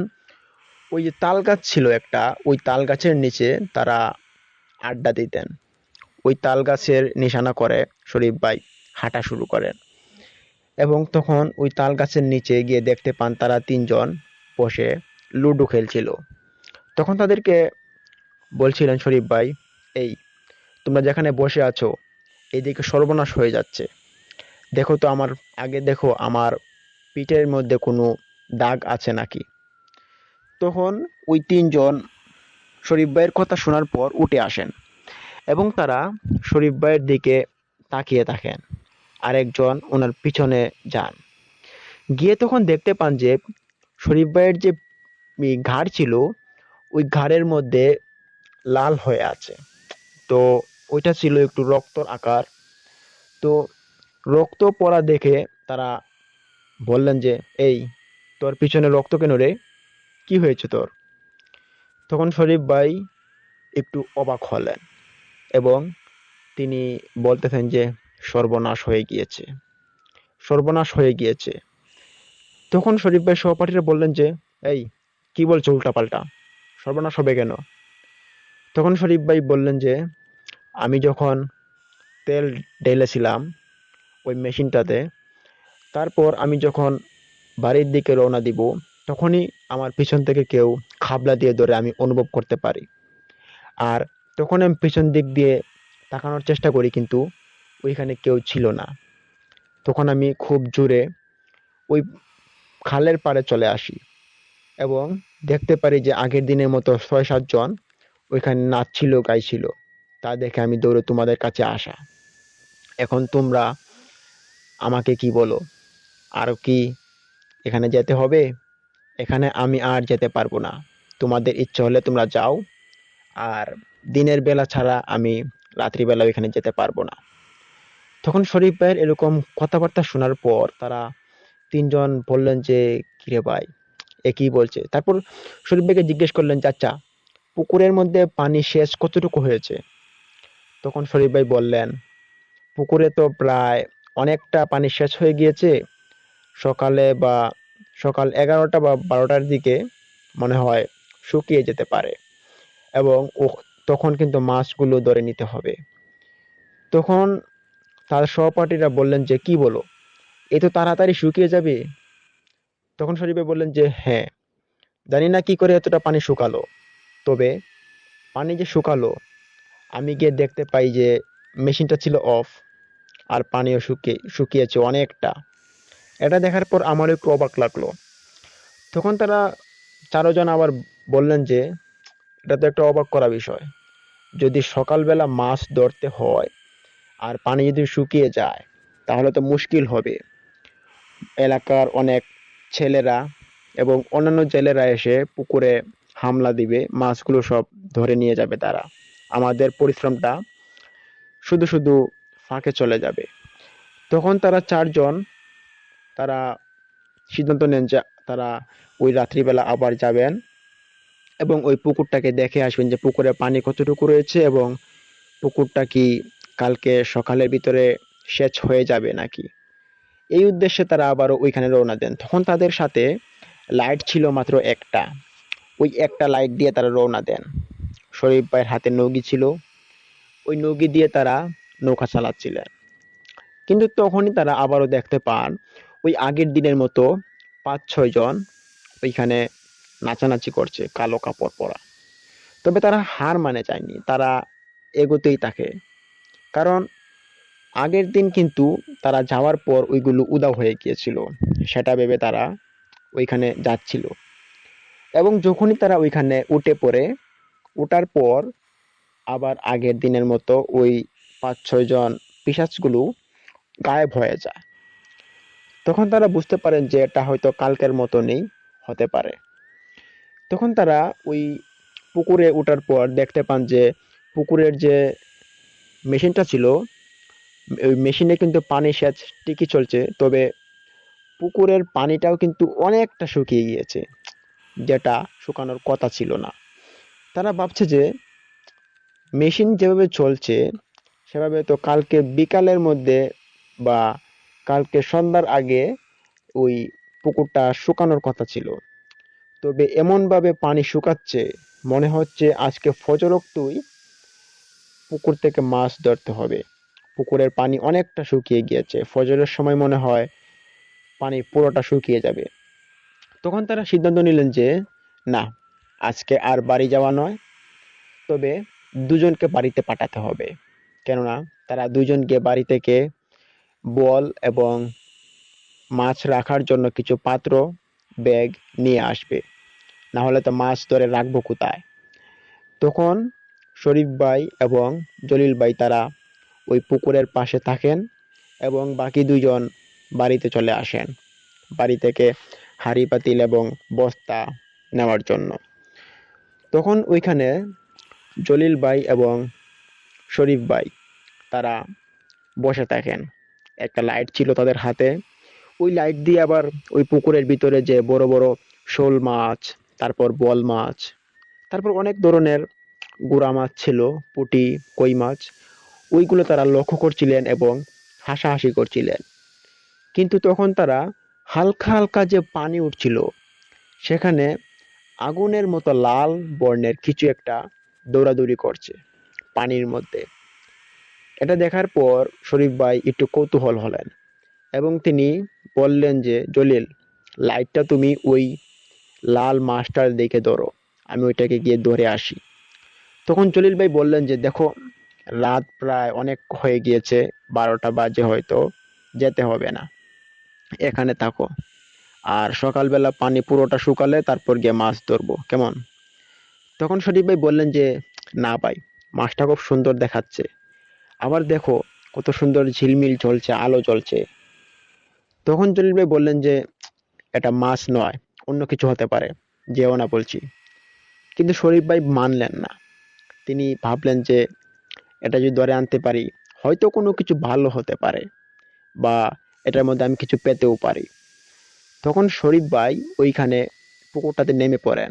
ওই যে তাল গাছ ছিল একটা, ওই তাল গাছের নিচে তারা আড্ডা দিতেন। ওই তাল গাছের নিশানা করে শরীফ ভাই হাঁটা শুরু করেন এবং তখন ওই তাল গাছের নিচে গিয়ে দেখতে পান তারা 3 জন বসে লুডো খেলছিল। তখন তাদেরকে বলছিলেন শরীফ ভাই, এই তোমরা যেখানে বসে আছো এইদিকে সর্বনাশ হয়ে যাচ্ছে, দেখো তো আমার, আগে দেখো আমার পিঠের মধ্যে কোনো দাগ আছে নাকি। তখন ওই তিনজন শরীফ ভাইয়ের কথা শোনার পর উঠে আসেন এবং তারা শরীফ ভাইয়ের দিকে তাকিয়ে থাকেন। আরেকজন ওনার পিছনে যান, গিয়ে তখন দেখতে পান যে শরীফ ভাইয়ের যে ঘাড় ছিল, ওই ঘাড়ের মধ্যে লাল হয়ে আছে। তো ওইটা ছিল একটু রক্তর আকার। তো রক্ত পড়া দেখে তারা বললেন যে, এই, তোর পিছনে রক্ত কেন রে, কি হয়েছে তোর? তখন শরীফ ভাই একটু অবাক হলেন এবং তিনি বলতেছেন যে, সর্বনাশ হয়ে গিয়েছে, সর্বনাশ হয়ে গিয়েছে। তখন শরীফ ভাই সহপাঠীরা বললেন যে, এই, কি বলছো উল্টাপাল্টা, সর্বনাশ হবে কেন? তখন শরীফ ভাই বললেন যে, আমি যখন তেল ঢেলেছিলাম ওই মেশিনটাতে, তারপর আমি যখন বাড়ির দিকে রওনা দিব, তখনই আমার পিছন থেকে কেউ খাবলা দিয়ে ধরে আমি অনুভব করতে পারি। আর তখন আমি পিছন দিক দিয়ে তাকানোর চেষ্টা করি, কিন্তু ওইখানে কেউ ছিল না। তখন আমি খুব জোরে ওই খালের পাড়ে চলে আসি এবং দেখতে পারি যে আগের দিনের মতো ৬-৭ জন ওইখানে নাচছিল, গাইছিল। তা দেখে আমি দৌড়ে তোমাদের কাছে আসা। এখন তোমরা আমাকে কি বলো, আর কি এখানে যেতে হবে? এখানে আমি আর যেতে পারবো না। তোমাদের ইচ্ছে হলে তোমরা যাও, আর দিনের বেলা ছাড়া আমি রাত্রিবেলা ওইখানে যেতে পারবো না। তখন শরীফ ভাইয়ের এরকম কথাবার্তা শোনার পর তারা তিনজন বললেন যে, কিরে ভাই, এ কি বলছে? তারপর শরীফ ভাইকে জিজ্ঞেস করলেন, চাচা, পুকুরের মধ্যে পানি সেচ কতটুকু হয়েছে? তখন শরীফ ভাই বললেন, পুকুরে তো প্রায় অনেকটা পানি শেষ হয়ে গিয়েছে। সকালে বা সকাল 11টা বা 12টার দিকে মনে হয় শুকিয়ে যেতে পারে, এবং তখন কিন্তু মাছগুলো ধরে নিতে হবে। তখন তার সহপাঠীরা বললেন যে, কি বলো, এ তো তাড়াতাড়ি শুকিয়ে যাবে। তখন শরীফ ভাই বললেন যে, হ্যাঁ, জানি না কি করে এতটা পানি শুকালো, তবে পানি যে শুকালো, আমি গিয়ে দেখতে পাই যে মেশিনটা ছিল অফ, আর পানিও শুকিয়েছে অনেকটা। এটা দেখার পর আমারও একটু অবাক লাগলো। তখন তারা চারজন আবার বললেন যে, এটা তো একটা অবাক করা বিষয়। যদি সকালবেলা মাছ ধরতে হয় আর পানি যদি শুকিয়ে যায়, তাহলে তো মুশকিল হবে। এলাকার অনেক ছেলেরা এবং অন্যান্য জেলেরা এসে পুকুরে হামলা দিবে, মাছগুলো সব ধরে নিয়ে যাবে তারা। আমাদের পরিশ্রমটা শুধু শুধু ফাঁকে চলে যাবে। তখন তারা চারজন, তারা সিদ্ধান্ত নেন যে তারা ওই রাত্রিবেলা আবার যাবেন এবং ওই পুকুরটাকে দেখে আসবেন যে পুকুরে পানি কতটুকু রয়েছে, এবং পুকুরটা কি কালকে সকালের ভিতরে সেচ হয়ে যাবে নাকি। এই উদ্দেশ্যে তারা আবারও ওইখানে রওনা দেন। তখন তাদের সাথে লাইট ছিল মাত্র একটা। ওই একটা লাইট দিয়ে তারা রওনা দেন। শরীফ ভাইয়ের হাতে নৌকি ছিল, ওই নৌকি দিয়ে তারা নৌকা চালাচ্ছিলেন। কিন্তু তখনই তারা আবারও দেখতে পান ওই আগের দিনের মতো ৫-৬ জন ওইখানে নাচানাচি করছে, কালো কাপড় পরা। তবে তারা হার মানে যায়নি, তারা এগোতেই থাকে। কারণ আগের দিন কিন্তু তারা যাওয়ার পর ওইগুলো উধাও হয়ে গিয়েছিল, সেটা ভেবে তারা ওইখানে যাচ্ছিল। এবং যখনই তারা ওইখানে উঠে পড়ে, ওঠার পর আবার আগের দিনের মতো ওই ৫-৬ জন পিশাচগুলো গায়েব হয়ে যায়। তখন তারা বুঝতে পারেন যে এটা হয়তো কালকের মতনই হতে পারে। তখন তারা ওই পুকুরে ওঠার পর দেখতে পান যে পুকুরের যে মেশিনটা ছিল, ওই মেশিনে কিন্তু পানি সেচ ঠিকই চলছে, তবে পুকুরের পানিটাও কিন্তু অনেকটা শুকিয়ে গিয়েছে, যেটা শুকানোর কথা ছিল না। তারা ভাবছে যে মেশিন যেভাবে চলছে সেভাবে তো কালকে বিকালের মধ্যে বা কালকে সন্ধ্যার আগে ওই পুকুরটা শুকানোর কথা ছিল। তবে এমনভাবে পানি শুকাচ্ছে, মনে হচ্ছে আজকে ফজরক্তই পুকুর থেকে মাছ ধরতে হবে। পুকুরের পানি অনেকটা শুকিয়ে গিয়েছে, ফজরের সময় মনে হয় পানি পুরোটা শুকিয়ে যাবে। তখন তারা সিদ্ধান্ত নিলেন যে, না, আজকে আর বাড়ি যাওয়া নয়, তবে দুজনকে বাড়িতে পাঠাতে হবে। কেননা তারা দুজন গিয়ে বাড়ি থেকে বল এবং মাছ রাখার জন্য কিছু পাত্র, ব্যাগ নিয়ে আসবে। না হলে তো মাছ ধরে রাখবো কোথায়? তখন শরীফ ভাই এবং জলিল ভাই তারা ওই পুকুরের পাশে থাকেন এবং বাকি দুইজন বাড়িতে চলে আসেন, বাড়ি থেকে হাঁড়ি পাতিল এবং বস্তা নেওয়ার জন্য। তখন ওইখানে জলিল ভাই এবং শরীফ ভাই তারা বসে থাকেন। একটা লাইট ছিল তাদের হাতে। ওই লাইট দিয়ে আবার ওই পুকুরের ভিতরে যে বড় বড় শোল মাছ, তারপর বল মাছ, তারপর অনেক ধরনের গুড়া মাছ ছিল, পুঁটি, কই মাছ, ওইগুলো তারা লক্ষ্য করছিলেন এবং হাসাহাসি করছিলেন। কিন্তু তখন তারা হালকা হালকা যে পানি উঠছিল, সেখানে আগুনের মতো লাল বর্ণের কিছু একটা দৌড়াদৌড়ি করছে পানির মধ্যে। এটা দেখার পর শরীফ ভাই একটু কৌতূহল হলেন এবং তিনি বললেন যে, জলিল, লাইটটা তুমি ওই লাল মাছটার দিকে ধরো, আমি ওইটাকে গিয়ে ধরে আসি। তখন জলিল ভাই বললেন যে, দেখো, রাত প্রায় অনেক হয়ে গিয়েছে, 12টা বাজে, হয়তো যেতে হবে না, এখানে থাকো। আর সকালবেলা পানি পুরোটা শুকালে তারপর গিয়ে মাছ ধরবো, কেমন? তখন শরীফ ভাই বললেন যে, না ভাই, মাছটা খুব সুন্দর দেখাচ্ছে, আবার দেখো কত সুন্দর ঝিলমিল জ্বলছে, আলো জ্বলছে। তখন জলিল ভাই বললেন যে, এটা মাছ নয়, অন্য কিছু হতে পারে, যেও না বলছি। কিন্তু শরীফ ভাই মানলেন না। তিনি ভাবলেন যে, এটা যদি ধরে আনতে পারি, হয়তো কোনো কিছু ভালো হতে পারে, বা এটার মধ্যে আমি কিছু পেতেও পারি। তখন শরীফ ভাই ওইখানে পুকুরটাতে নেমে পড়েন।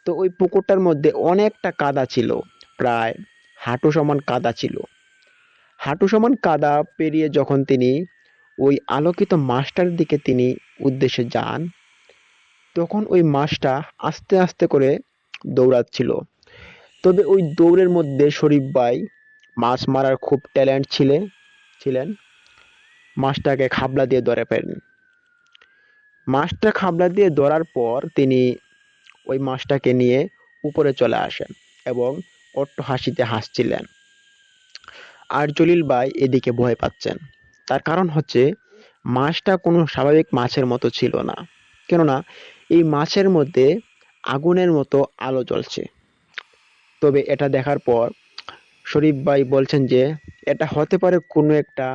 তো ওই পুকুরটার মধ্যে অনেকটা কাদা ছিল, প্রায় হাঁটু সমান কাদা ছিল। হাঁটু সমান কাদা পেরিয়ে যখন তিনি ওই আলোকিত মাছটার দিকে তিনি উদ্দেশ্যে যান, তখন ওই মাছটা আস্তে আস্তে করে দৌড়াচ্ছিল। তবে ওই দৌড়ের মধ্যে শরীফ ভাই মাছ মারার খুব ট্যালেন্ট ছিলেন। মাছটাকে খাবলা দিয়ে ধরে ফেলেন। মাছটা খাবলা দিয়ে ধরার পর তিনি ওই মাছটাকে নিয়ে উপরে চলে আসেন এবং অট্ট হাসিতে হাসছিলেন। আর জলিল ভাই এদিকে ভয় পাচ্ছেন। তার কারণ হচ্ছে, মাছটা কোনো স্বাভাবিক মাছের মতো ছিল না। কেননা এই মাছের মধ্যে আগুনের মতো আলো জ্বলছে। তবে এটা দেখার পর শরীফ ভাই বলছেন যে, এটা হতে পারে কোনো একটা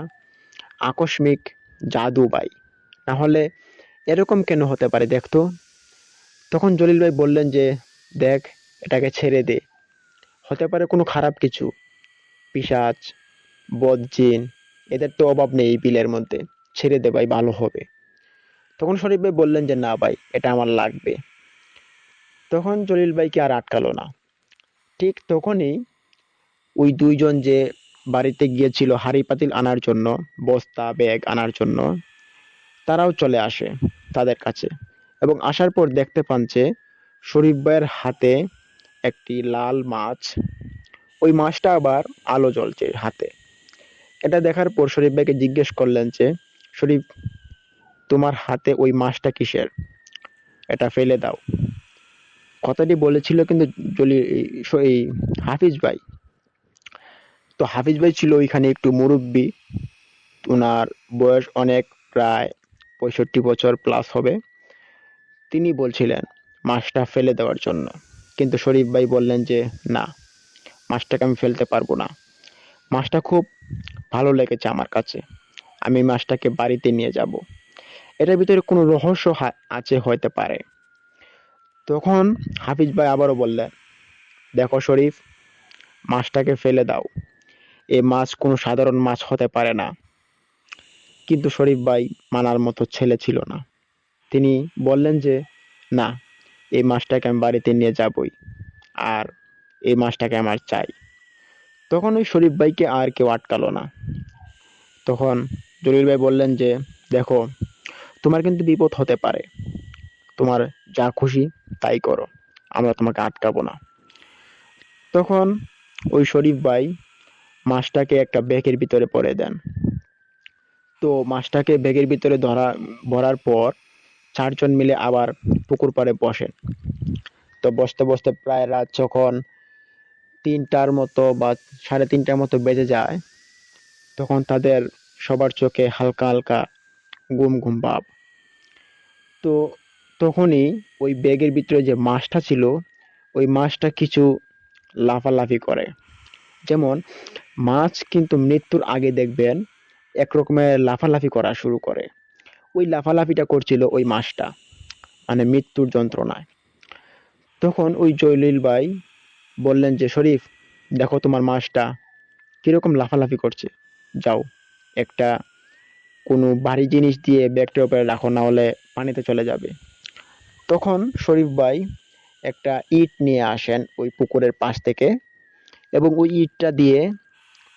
আকস্মিক জাদু ভাই, না হলে এরকম কেন হতে পারে দেখতো। তখন জলিল ভাই বললেন যে, দেখ, এটাকে ছেড়ে দে, হতে পারে কোনো খারাপ কিছু, পিশাচ, বদজিন, এদের তো অভাব নেই এই বিলের মধ্যে, ছেড়ে দে ভাই, ভালো হবে। তখন শরীফ ভাই বললেন যে, না ভাই, এটা আমার লাগবে। তখন জলিল ভাইকে আর আটকালো না। ঠিক তখনই ওই দুইজন যে বাড়িতে গিয়েছিল হাঁড়ি পাতিল আনার জন্য, বস্তা ব্যাগ আনার জন্য, তারাও চলে আসে তাদের কাছে এবং আসার পর দেখতে পান যে শরীফ ভাইয়ের হাতে একটি লাল মাছ, ওই মাছটা আবার আলো জ্বলছে হাতে। এটা দেখার পর শরীফ ভাইকে জিজ্ঞেস করলেন যে, শরীফ, তোমার হাতে ওই মাছটা কিসের? এটা ফেলে দাও। কথাটি বলেছিল কিন্তু এই হাফিজ ভাই। তো হাফিজ ভাই ছিল ওইখানে একটু মুরব্বী, ওনার বয়স অনেক, প্রায় 65 বছর প্লাস হবে। তিনি বলছিলেন মাছটা ফেলে দেওয়ার জন্য। কিন্তু শরীফ ভাই বললেন যে, না, মাছটাকে আমি ফেলতে পারবো না, মাছটা খুব ভালো লেগেছে আমার কাছে, আমি মাছটাকে বাড়িতে নিয়ে যাব, এটার ভিতরে কোনো রহস্য আছে হতে পারে। তখন হাফিজ ভাই আবারও বললেন, দেখো শরীফ, মাছটাকে ফেলে দাও, এই মাছ কোনো সাধারণ মাছ হতে পারে না। কিন্তু শরীফ ভাই মানার মতো ছেলে ছিল না। তিনি বললেন যে, না, এই মাছটাকে আমি বাড়িতে নিয়ে যাবই, আর এই মাছটাকে আমার চাই। তখন ওই শরীফ ভাইকে আর কেউ আটকালো না। তখন জলিল ভাই বললেন যে, দেখো, তোমার কিন্তু বিপদ হতে পারে, তোমার যা খুশি তাই করো, আমরা তোমাকে আটকাবো না। তখন ওই শরীফ ভাই মাছটাকে একটা ব্যাগের ভিতরে পরে দেন। তো মাছটাকে ব্যাগের ভিতরে ভরার পর চারজন মিলে আবার পুকুর পাড়ে বসেন। তো বসতে বসতে প্রায় রাত যখন 3টার মতো বা 3:30টার মতো বেজে যায়, তখন তাদের সবার চোখে হালকা হালকা ঘুম ঘুম ভাব। তো তখনই ওই ব্যাগের ভিতরে যে মাছটা ছিল, ওই মাছটা কিছু লাফালাফি করে। যেমন মাছ কিন্তু মৃত্যুর আগে দেখবেন এক রকমের লাফালাফি করা শুরু করে। ওই লাফালাফিটা করছিল ওই মাছটা, মানে মৃত্যুর যন্ত্রণায়। তখন ওই জলিল ভাই বললেন যে, শরীফ, দেখো তোমার মাছটা কিরকম লাফালাফি করছে। যাও, একটা কোনো ভারী জিনিস দিয়ে ব্যাগটার উপরে রাখো, না হলে পানিতে চলে যাবে। তখন শরীফ ভাই একটা ইট নিয়ে আসেন ওই পুকুরের পাশ থেকে, এবং ওই ইটটা দিয়ে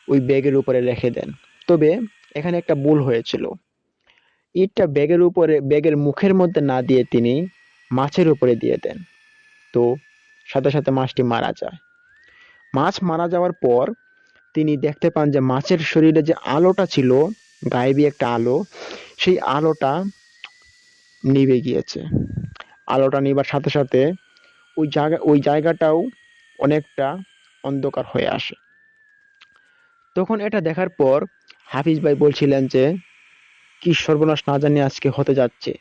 ওই ব্যাগের উপরে রেখে দেন। তবে এখানে একটা ভুল হয়েছিল। ইটটা ব্যাগের উপরে, ব্যাগের মুখের মধ্যে না দিয়ে তিনি মাছের উপরে দিয়ে দেন। তো সাথে সাথে মাছটি মারা যায়। মাছ মারা যাওয়ার পর তিনি দেখতে পান যে মাছের শরীরে যে আলোটা ছিল, গায়েবী একটা আলো, সেই আলোটা নিভে গিয়েছে। আলোটা নিবার সাথে সাথে ওই জায়গাটাও অনেকটা অন্ধকার হয়ে আসে। তখন এটা দেখার পর হাফিজ ভাই বলছিলেন যে, কি সর্বনাশ না জানি আজকে হতে যাচ্ছে,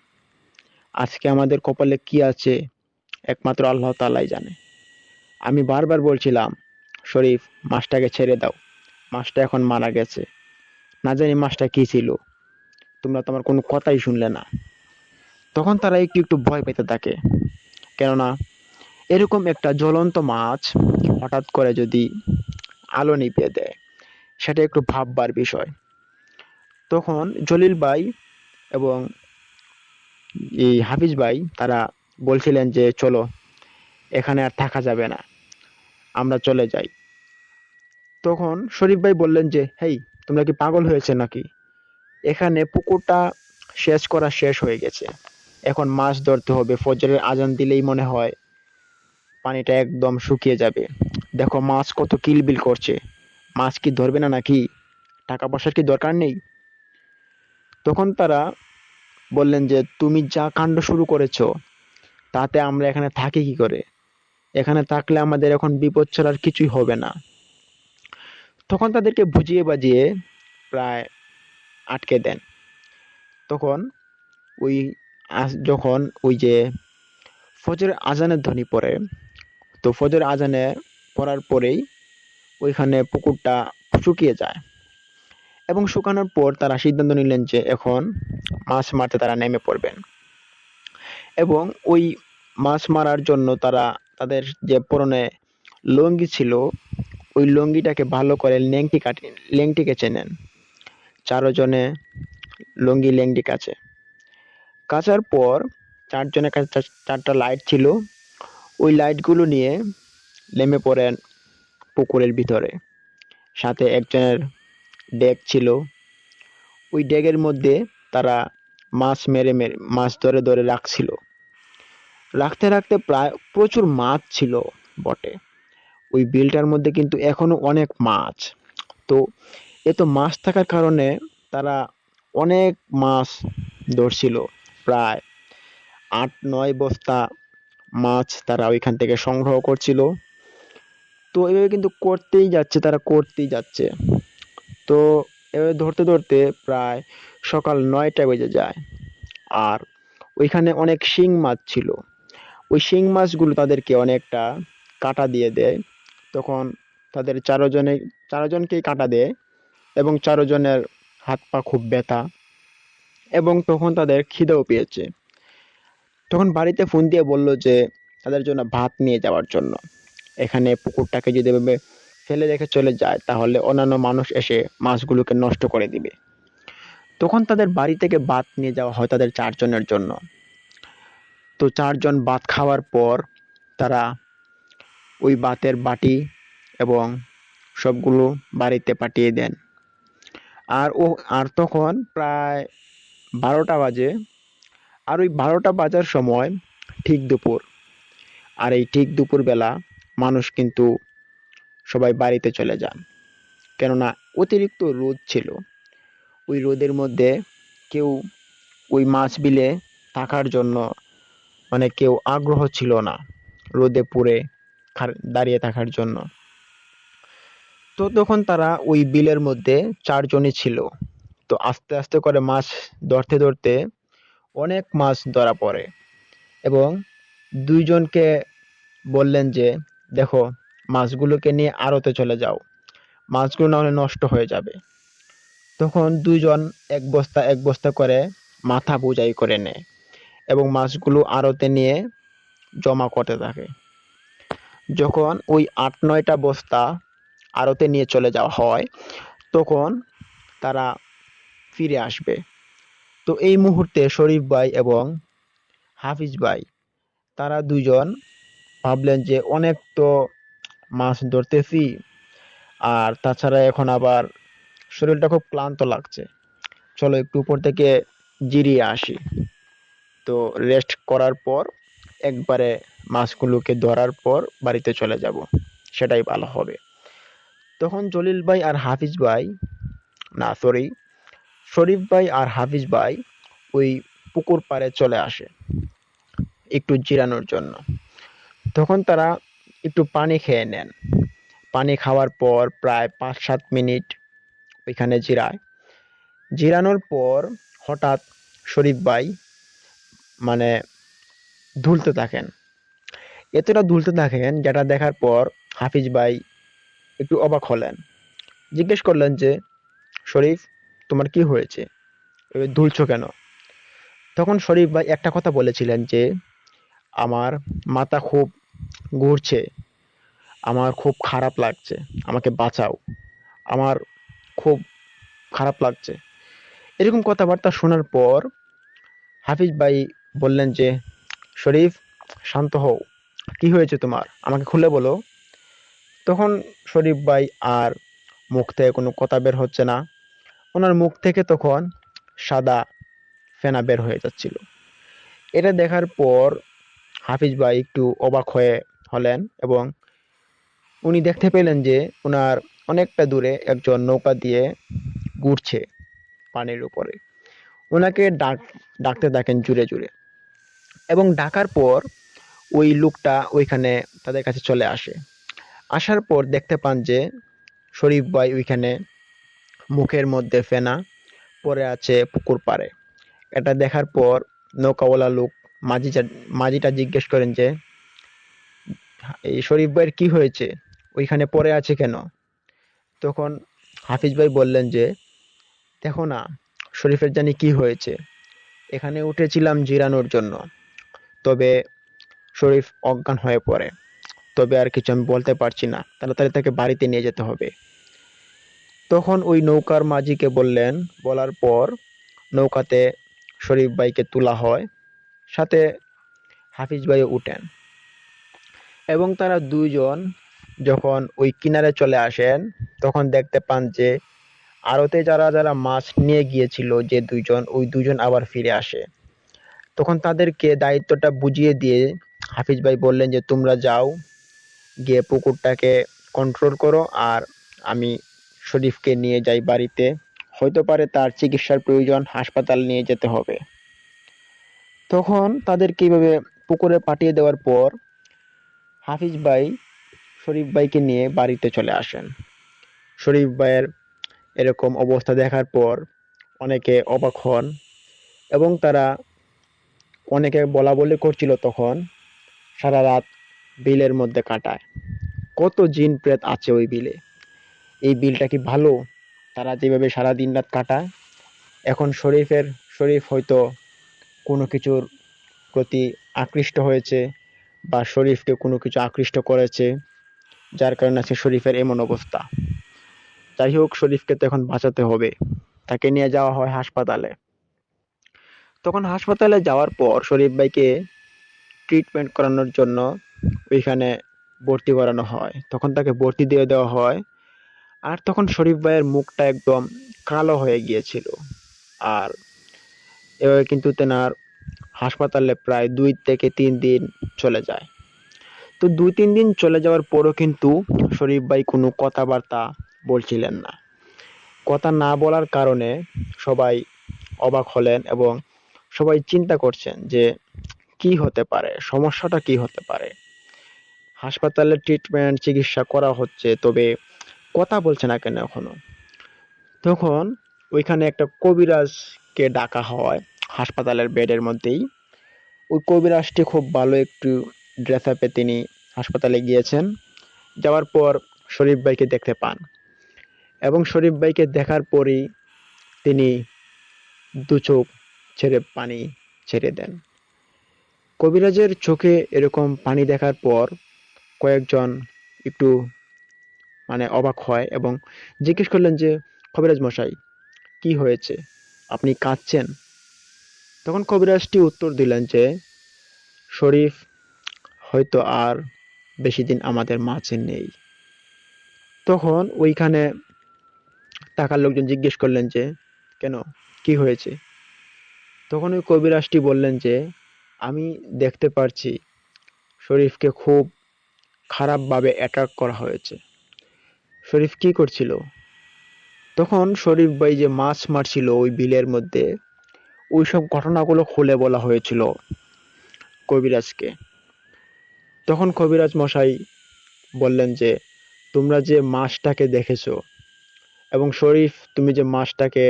আজকে আমাদের কপালে কি আছে একমাত্র আল্লাহ তাআলাই জানে। আমি বারবার বলছিলাম, শরীফ, মাছটাকে ছেড়ে দাও, মাছটা এখন মারা গেছে, না জানি মাছটা কি ছিল, তোমরা তো আমার কোনো কথাই শুনলে না। তখন তারা একটু একটু ভয় পেতে থাকে, কেননা এরকম একটা জ্বলন্ত মাছ হঠাৎ করে যদি আলো নিভিয়ে দেয়, সেটা একটু ভাববার বিষয়। তখন জলিল ভাই এবং এই হাফিজ ভাই তারা বলছিলেন যে, চলো, এখানে আর থাকা যাবে না, আমরা চলে যাই। তখন শরীফ ভাই বললেন যে, হেই, তোমরা কি পাগল হয়েছে নাকি? এখানে পুকুরটা শেষ করা শেষ হয়ে গেছে, এখন মাছ ধরতে হবে। ফজরের আজান দিলেই মনে হয় পানিটা একদম শুকিয়ে যাবে। দেখো মাছ কত কিলবিল করছে, মাছ কি ধরবে না নাকি? টাকা পয়সার কি দরকার নেই? তখন তারা বললেন যে, তুমি যা কাণ্ড শুরু করেছো, তাতে আমরা এখানে থাকি কি করে? এখানে থাকলে আমাদের এখন বিপদ ছাড়া আর কিছুই হবে না। তখন তাদেরকে বুঝিয়ে বাজিয়ে প্রায় আটকে দেন। তখন ওই যখন ওই যে ফজরের আজানের ধ্বনি পড়ে, তো ফজরের আজানে পড়ার পরেই ওইখানে পুকুরটা শুকিয়ে যায়। এবং শুকানোর পর তারা সিদ্ধান্ত নিলেন যে এখন মাছ মারতে তারা নেমে পড়বেন। এবং ওই মাছ মারার জন্য তারা তাদের যে পরনে লুঙ্গি ছিল, ওই লুঙ্গিটাকে ভালো করে লেংটি কেচে নেন। চারজনে লুঙ্গি লেংটি কাচে। কাচার পর চারজনের কাছে চারটা লাইট ছিল, ওই লাইটগুলো নিয়ে নেমে পড়েন পুকুরের ভিতরে। সাথে একজনের ডেক ছিল, ওই ডেকের মধ্যে তারা মাছ মেরে মেরে মাছ ধরে ধরে রাখছিল। রাখতে রাখতে প্রায় প্রচুর মাছ ছিল বটে। ওই বিলটার মধ্যে কিন্তু এখনো অনেক মাছ। তো এত মাছ থাকার কারণে তারা অনেক মাছ ধরছিল। প্রায় ৮-৯ বস্তা মাছ তারা ওইখান থেকে সংগ্রহ করছিল। তো এভাবে কিন্তু করতেই যাচ্ছে, তারা করতেই যাচ্ছে। তো এভাবে ধরতে ধরতে প্রায় সকাল ৯টা বেজে যায়। আর ওইখানে অনেক শিং মাছ ছিল। ওই শিং মাছগুলো তাদেরকে অনেকটা কাঁটা দিয়ে দেয়। তখন তাদের চারজনকেই কাঁটা দেয়, এবং চারজনের হাত পা খুব ব্যথা, এবং তখন তাদের খিদেও পেয়েছে। তখন বাড়িতে ফোন দিয়ে বলল যে তাদের জন্য ভাত নিয়ে যাওয়ার জন্য। এখানে পুকুরটাকে যদি এভাবে ফেলে রেখে চলে যায়, তাহলে অন্যান্য মানুষ এসে মাছগুলোকে নষ্ট করে দিবে। তখন তাদের বাড়ি থেকে ভাত নিয়ে যাওয়া হয় তাদের চারজনের জন্য। তো চারজন ভাত খাওয়ার পর তারা ওই ভাতের বাটি এবং সবগুলো বাড়িতে পাঠিয়ে দেন। আর তখন প্রায় 12টা বাজে। আর ওই 12টা বাজার সময় ঠিক দুপুর। আর এই ঠিক দুপুরবেলা মানুষ কিন্তু সবাই বাড়িতে চলে যান, কেননা অতিরিক্ত রোদ ছিল। ওই রোদের মধ্যে কেউ ওই মাছ বিলে থাকার জন্য, মানে কেউ আগ্রহ ছিল না রোদে পুড়ে দাঁড়িয়ে থাকার জন্য। তো তখন তারা ওই বিলের মধ্যে চারজনই ছিল। তো আস্তে আস্তে করে মাছ ধরতে ধরতে অনেক মাছ ধরা পড়ে এবং দুইজনকে বললেন যে দেখো, মাছগুলোকে নিয়ে আড়তে চলে যাও, মাছগুলো না হলে নষ্ট হয়ে যাবে। তখন দুইজন এক বস্তা এক বস্তা করে মাথা বোঝাই করে নেয় এবং মাছগুলো আড়তে নিয়ে জমা করতে থাকে। যখন ওই ৮-৯টা বস্তা আড়তে নিয়ে চলে যাওয়া হয়, তখন তারা ফিরে আসবে। তো এই মুহূর্তে শরীফ ভাই এবং হাফিজ ভাই তারা দুজন ভাবলেন যে অনেক তো মাছ ধরতেছি, আর তাছাড়া এখন আবার শরীরটা খুব ক্লান্ত লাগছে, চলো একটু উপর থেকে জিরিয়ে আসি। তো রেস্ট করার পর একবারে মাছগুলোকে ধরার পর বাড়িতে চলে যাব, সেটাই ভালো হবে। তখন জলিল ভাই আর হাফিজ ভাই, না সরি, শরীফ ভাই আর হাফিজ ভাই ওই পুকুর পাড়ে চলে আসে একটু জিরানোর জন্য। তখন তারা একটু পানি খেয়ে নেন। পানি খাওয়ার পর প্রায় ৫-৭ মিনিট ওইখানে জিরায়। জিরানোর পর হঠাৎ শরীফ ভাই মানে ধুলতে থাকেন। এতটা ধুলতে থাকেন যেটা দেখার পর হাফিজ ভাই একটু অবাক হলেন। জিজ্ঞেস করলেন যে শরীফ, তোমার কি হয়েছে, এভাবে ধুলছো কেন? তখন শরীফ ভাই একটা কথা বলেছিলেন যে আমার মাথা খুব ঘুরছে, আমার খুব খারাপ লাগছে, আমাকে বাঁচাও, আমার খুব খারাপ লাগছে। এরকম কথাবার্তা শোনার পর হাফিজ ভাই বললেন যে শরীফ, শান্ত হও, কি হয়েছে তোমার, আমাকে খুলে বলো। তখন শরীফ ভাই আর মুখ থেকে কোনো কথা বের হচ্ছে না। ওনার মুখ থেকে তখন সাদা ফেনা বের হয়ে যাচ্ছিল। এটা দেখার পর হাফিজ ভাই একটু অবাক হয়ে হলেন এবং উনি দেখতে পেলেন যে ওনার অনেকটা দূরে একজন নৌকা দিয়ে ঘুরছে পানির উপরে। ওনাকে ডাকতে থাকেন জুড়ে জুড়ে এবং ডাকার পর ওই লোকটা ওইখানে তাদের কাছে চলে আসে। আসার পর দেখতে পান যে শরীফ ভাই ওইখানে মুখের মধ্যে ফেনা পড়ে আছে পুকুর পাড়ে। এটা দেখার পর নৌকাওয়ালা লোক মাঝিটা জিজ্ঞেস করেন যে এই শরীফ ভাইয়ের কি হয়েছে, ওইখানে পড়ে আছে কেন? তখন হাফিজ ভাই বললেন যে দেখো না, শরীফের জানি কি হয়েছে, এখানে উঠেছিলাম জিরানোর জন্য, তবে শরীফ অজ্ঞান হয়ে পড়ে, তবে আর কিছু আমি বলতে পারছি না, তাড়াতাড়ি তাকে বাড়িতে নিয়ে যেতে হবে। তখন ওই নৌকার মাঝিকে বললেন, বলার পর নৌকাতে শরীফ ভাইকে তোলা হয়, সাথে হাফিজ ভাইও উঠেন এবং তারা দুইজন যখন ওই কিনারে চলে আসেন তখন দেখতে পান যে আড়তে যারা যারা মাছ নিয়ে গিয়েছিল যে দুইজন, ওই দুইজন আবার ফিরে আসে। তখন তাদেরকে দায়িত্বটা বুঝিয়ে দিয়ে হাফিজ ভাই বললেন যে তোমরা যাও, গিয়ে পুকুরটাকে কন্ট্রোল করো, আর আমি শরীফকে নিয়ে যাই বাড়িতে, হয়তো পারে তার চিকিৎসার প্রয়োজন, হাসপাতাল নিয়ে যেতে হবে। তখন তাদেরকে এইভাবে পুকুরে পাঠিয়ে দেওয়ার পর হাফিজ ভাই শরীফ ভাইকে নিয়ে বাড়িতে চলে আসেন। শরীফ ভাইয়ের এরকম অবস্থা দেখার পর অনেকে অবাক হন এবং তারা অনেকে বলা বলি করছিল তখন সারা রাত বিলের মধ্যে কাটায়। কত জিন প্রেত আছে ওই বিলে, এই বিলটা কি ভালো, তারা যেভাবে সারা দিন রাত কাটায়। এখন শরীফ হয়তো কোনো কিছুর প্রতি আকৃষ্ট হয়েছে বা শরীফকে কোনো কিছু আকৃষ্ট করেছে, যার কারণে আজকে শরীফের এমন অবস্থা। যাই হোক, শরীফকে তো এখন বাঁচাতে হবে, তাকে নিয়ে যাওয়া হয় হাসপাতালে। তখন হাসপাতালে যাওয়ার পর শরীফ ভাইকে ট্রিটমেন্ট করানোর জন্য ওইখানে ভর্তি করানো হয়। তখন তাকে ভর্তি দিয়ে দেওয়া হয়। আর তখন শরীফ ভাইয়ের মুখটা একদম কালো হয়ে গিয়েছিল। আর এভাবে কিন্তু তেনার হাসপাতালে প্রায় 2 থেকে 3 দিন চলে যায়। তো 2-3 দিন চলে যাওয়ার পরও কিন্তু শরীফ ভাই কোনো কথাবার্তা বলছিলেন না। কথা না বলার কারণে সবাই অবাক হলেন এবং সবাই চিন্তা করছেন যে কি হতে পারে, সমস্যাটা কি হতে পারে। হাসপাতালে ট্রিটমেন্ট চিকিৎসা করা হচ্ছে, তবে কথা বলছে না কেন এখনো। তখন ওইখানে একটা কবিরাজকে ডাকা হয় হাসপাতালের বেডের মধ্যেই। ওই কবিরাজটি খুব ভালো একটু ড্রেস আপে তিনি হাসপাতালে গিয়েছেন। যাওয়ার পর শরীফ ভাইকে দেখতে পান এবং শরীফ ভাইকে দেখার পরই তিনি দু চোখ ছেড়ে পানি ছেড়ে দেন। কবিরাজের চোখে এরকম পানি দেখার পর কয়েকজন একটু অবাক হয় এবং জিজ্ঞেস করলেন যে, কবিরাজ মশাই, কি হয়েছে? আপনি কাঁদছেন? তখন কবিরাজটি উত্তর দিলেন যে, শরীফ হয়তো আর বেশি দিন আমাদের মাঝে নেই। তখন ওইখানে টাকার লোকজন জিজ্ঞেস করলেন যে, কেন, কি হয়েছে? তখন ওই কবিরাজটি বললেন যে, আমি দেখতে পারছি শরীফকে খুব খারাপভাবে অ্যাটাক করা হয়েছে। শরীফ কি করছিল? তখন শরীফ ভাই যে মাছ মারছিল ওই বিলের মধ্যে, ওইসব ঘটনাগুলো খুলে বলা হয়েছিল কবিরাজকে। তখন কবিরাজ মশাই বললেন যে, তোমরা যে মাছটাকে দেখেছো এবং শরীফ তুমি যে মাছটাকে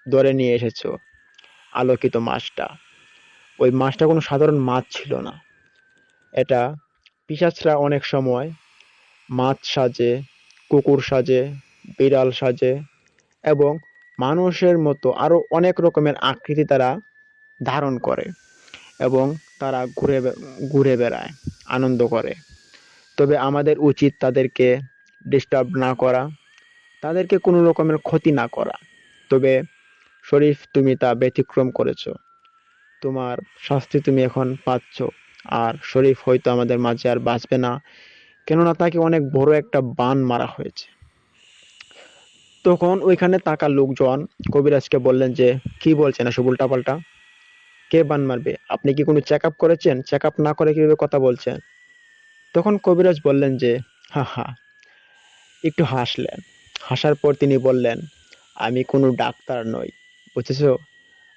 ধরে নিয়ে এসেছো, আলোকিত মাছটা, ওই মাছটা কোনো সাধারণ মাছ ছিল না। এটা পিশাচরা অনেক সময় মাছ সাজে, কুকুর সাজে, বিড়াল সাজে এবং মানুষের মতো আরো অনেক রকমের আকৃতি তারা ধারণ করে এবং তারা ঘুরে বেড়ায়, আনন্দ করে। তবে আমাদের উচিত তাদেরকে ডিস্টার্ব না করা, তাদেরকে কোনো রকমের ক্ষতি না করা। তবে শরীফ তুমি তা ব্যতিক্রম করেছো, তোমার শাস্তি তুমি এখন পাচ্ছ। আর শরীফ হয়তো আমাদের মাঝে আর বাঁচবে না, কেননা তাকে অনেক বড় একটা বান মারা হয়েছে। তখন ওইখানে থাকা লোকজন কবিরাজকে বললেন যে, কি বলছেন এসব উল্টাপাল্টা? কে বান মারবে? আপনি কি কোনো চেক আপ করেছেন? চেক আপ না করে কিভাবে কথা বলছেন? তখন কবিরাজ বললেন যে, হা হা, একটু হাসলেন। হাসার পর তিনি বললেন, আমি কোনো ডাক্তার নই, বুঝেছো?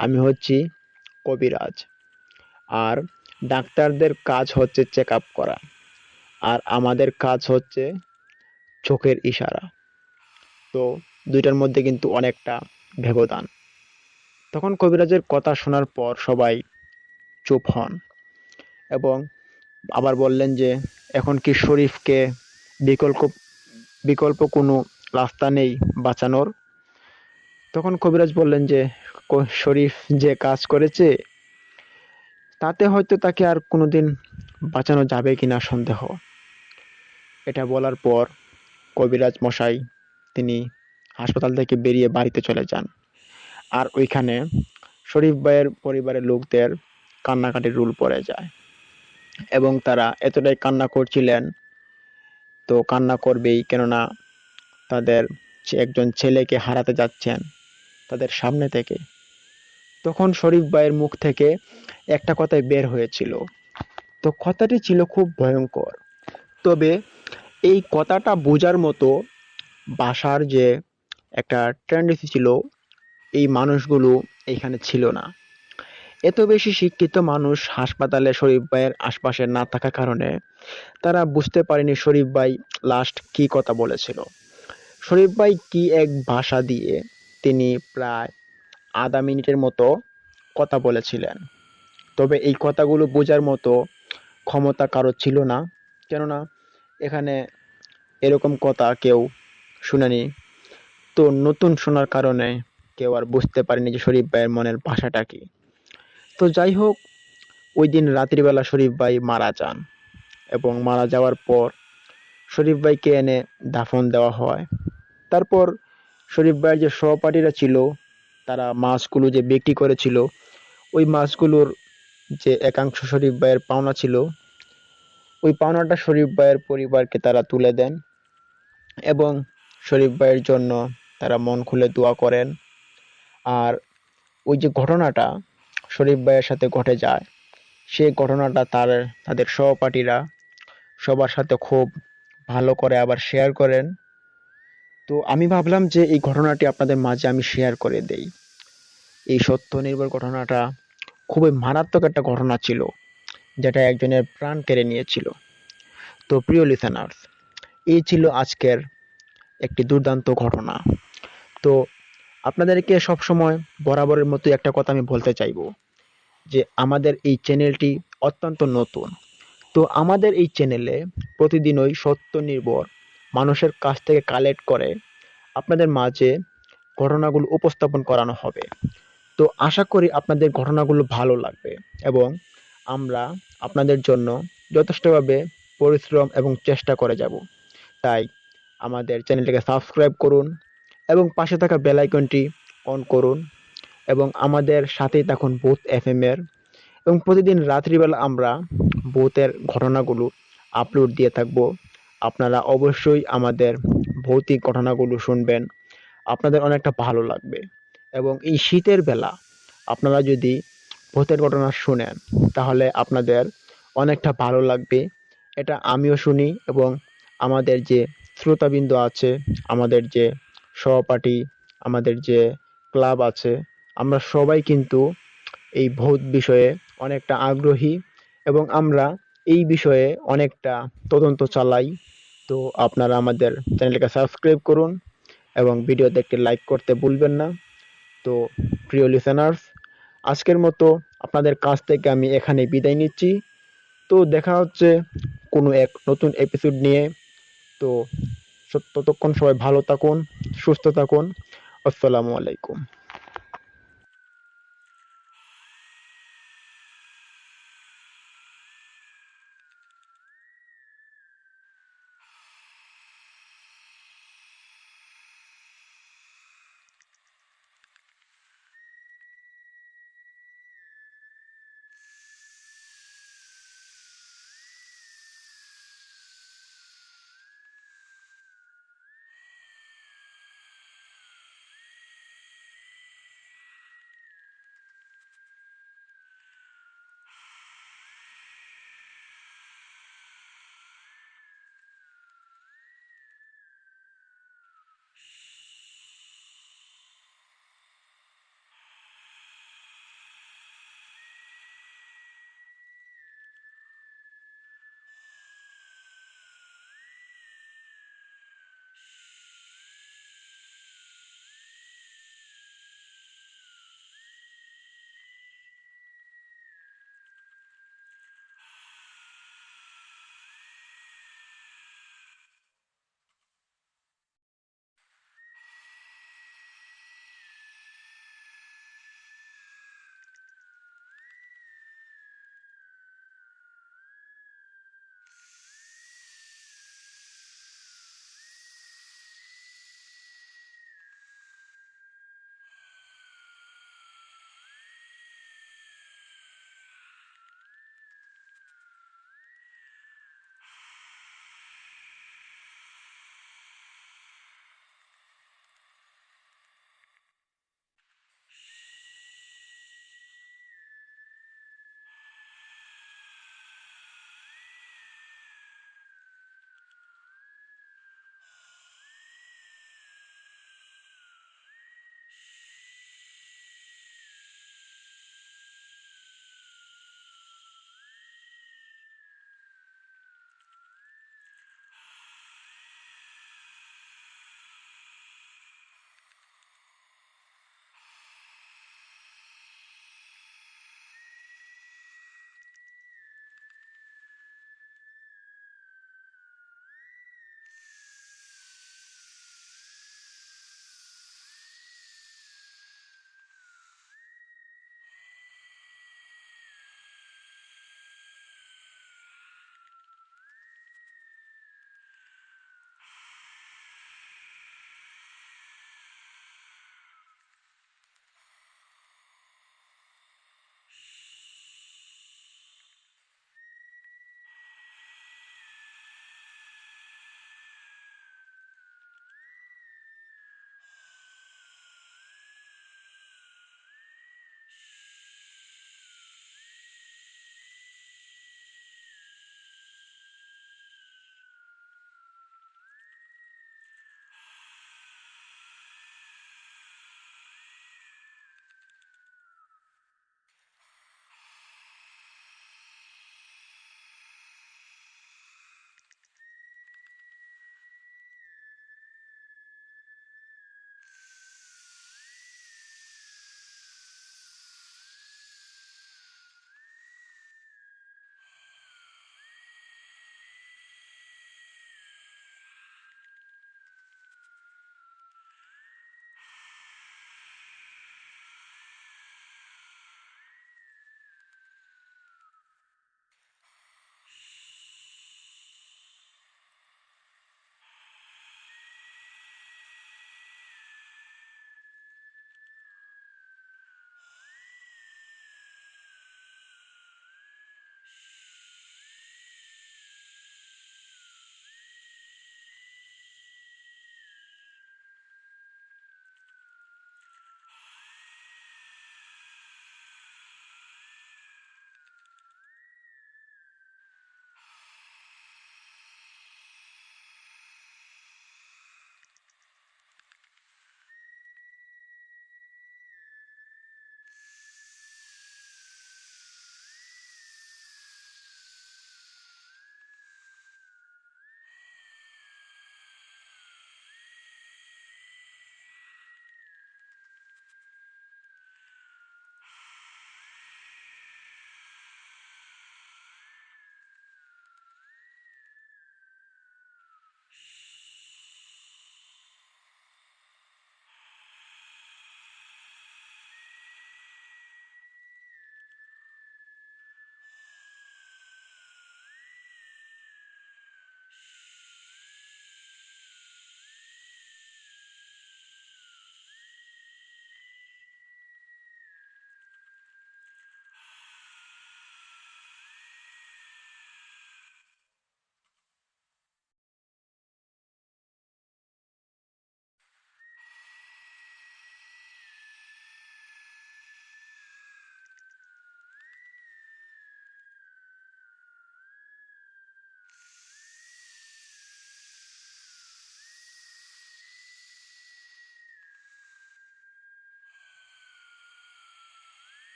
আমি হচ্ছি কবিরাজ। আর ডাক্তারদের কাজ হচ্ছে চেক আপ করা, আর আমাদের কাজ হচ্ছে চোখের ইশারা। তো দুইটার মধ্যে কিন্তু অনেকটা ব্যবধান। তখন কবিরাজের কথা শোনার পর সবাই চুপ হন এবং আবার বললেন যে, এখন কি শরীফকে বিকল্প বিকল্প কোনো রাস্তা নেই বাঁচানোর? তখন কবিরাজ বললেন যে, শরীফ যে কাজ করেছে তাতে হয়তো তাকে আর কোনোদিন বাঁচানো যাবে কিনা সন্দেহ। এটা বলার পর কবিরাজ মশাই তিনি হাসপাতাল থেকে বেরিয়ে বাড়িতে চলে যান। আর ওইখানে শরীফ ভাইয়ের পরিবারের লোকদের কান্নাকাটির রুল পড়ে যায় এবং তারা এতটাই কান্না করছিলেন, তো কান্না করবেই, কেননা তাদের একজন ছেলেকে হারাতে যাচ্ছেন তাদের সামনে থেকে। তখন শরীফ ভাইয়ের মুখ থেকে একটা কথাই বের হয়েছিল। তো কথাটি ছিল খুব ভয়ঙ্কর। তবে এই কথাটা বোঝার মতো ভাষার যে একটা টেন্ডেন্সি ছিল, এই মানুষগুলো এখানে ছিল না। এত বেশি শিক্ষিত মানুষ হাসপাতালে শরীফ ভাইয়ের আশপাশে না থাকার কারণে তারা বুঝতে পারেনি শরীফ ভাই লাস্ট কি কথা বলেছিল। শরীফ ভাই কি এক ভাষা দিয়ে তিনি প্রায় আধা মিনিটের মতো কথা বলেছিলেন। তবে এই কথাগুলো বোঝার মতো ক্ষমতা কারো ছিল না, কেননা এখানে এরকম কথা কেউ শুনেনি। তো নতুন শোনার কারণে কেউ আর বুঝতে পারেনি যে শরীফ ভাইয়ের মনের ভাষাটা কি। তো যাই হোক, ওই দিন রাত্রিবেলা শরীফ ভাই মারা যান এবং মারা যাওয়ার পর শরীফ ভাইকে এনে দাফন দেওয়া হয়। তারপর শরীফ ভাইয়ের যে সহপাঠীরা ছিল তারা মাছগুলো যে বিক্রি করেছিল, ওই মাছগুলোর যে একাংশ শরীফ ভাইয়ের পাওনা ছিল, ওই পাওনাটা শরীফ ভাইয়ের পরিবারকে তারা তুলে দেন এবং শরীফ ভাইয়ের জন্য তারা মন খুলে দোয়া করেন। আর ওই যে ঘটনাটা শরীফ ভাইয়ের সাথে ঘটে যায়, সেই ঘটনাটা তাদের সহপাঠীরা সবার সাথে খুব ভালো করে আবার শেয়ার করেন। তো আমি ভাবলাম যে এই ঘটনাটি আপনাদের মাঝে আমি শেয়ার করে দেই। এই সত্য নির্ভর ঘটনাটা খুবই মারাত্মক একটা ঘটনা ছিল, যেটা একজনের প্রাণ কেড়ে নিয়েছিল। তো প্রিয় লিসেনার্স, এই ছিল আজকের একটি দুর্দান্ত ঘটনা। তো আপনাদেরকে সবসময় বরাবরের মতো একটা কথা আমি বলতে চাইবো যে আমাদের এই চ্যানেলটি অত্যন্ত নতুন। তো আমাদের এই চ্যানেলে প্রতিদিনই সত্য নির্ভর মানুষের কাছ থেকে কালেক্ট করে আপনাদের মাঝে ঘটনাগুলো উপস্থাপন করানো হবে। তো আশা করি আপনাদের ঘটনাগুলো ভালো লাগবে এবং আমরা আপনাদের জন্য যথেষ্টভাবে পরিশ্রম এবং চেষ্টা করে যাব। তাই আমাদের চ্যানেলটিকে সাবস্ক্রাইব করুন এবং পাশে থাকা বেল আইকনটি অন করুন এবং আমাদের সাথেই থাকুন ভূত এফএম এর। এবং প্রতিদিন রাত্রিবেলা আমরা ভূতের ঘটনাগুলো আপলোড দিয়ে থাকব। আপনারা অবশ্যই আমাদের ভৌতিক ঘটনাগুলো শুনবেন। আপনাদের অনেকটা ভালো লাগবে এবং এই শীতের বেলা আপনারা যদি ভূতের ঘটনা শুনেন তাহলে আপনাদের অনেকটা ভালো লাগবে। এটা আমিও শুনি এবং আমাদের যে শ্রোতাবৃন্দ আছে, আমাদের যে সহপাঠী, আমাদের যে ক্লাব আছে, আমরা সবাই কিন্তু এই ভূত বিষয়ে অনেকটা আগ্রহী এবং আমরা এই বিষয়ে অনেকটা তদন্ত চালাই। তো আপনারা আমাদের চ্যানেলটাকে সাবস্ক্রাইব করুন এবং ভিডিও দেখতে লাইক করতে ভুলবেন না। তো প্রিয় লিসেনার্স, আজকের মতো আপনাদের কাছ থেকে আমি এখানে বিদায় নিচ্ছি। তো দেখা হচ্ছে কোনো এক নতুন এপিসোড নিয়ে। তো ততক্ষণ সবাই ভালো থাকুন, সুস্থ থাকুন। আসসালামু আলাইকুম।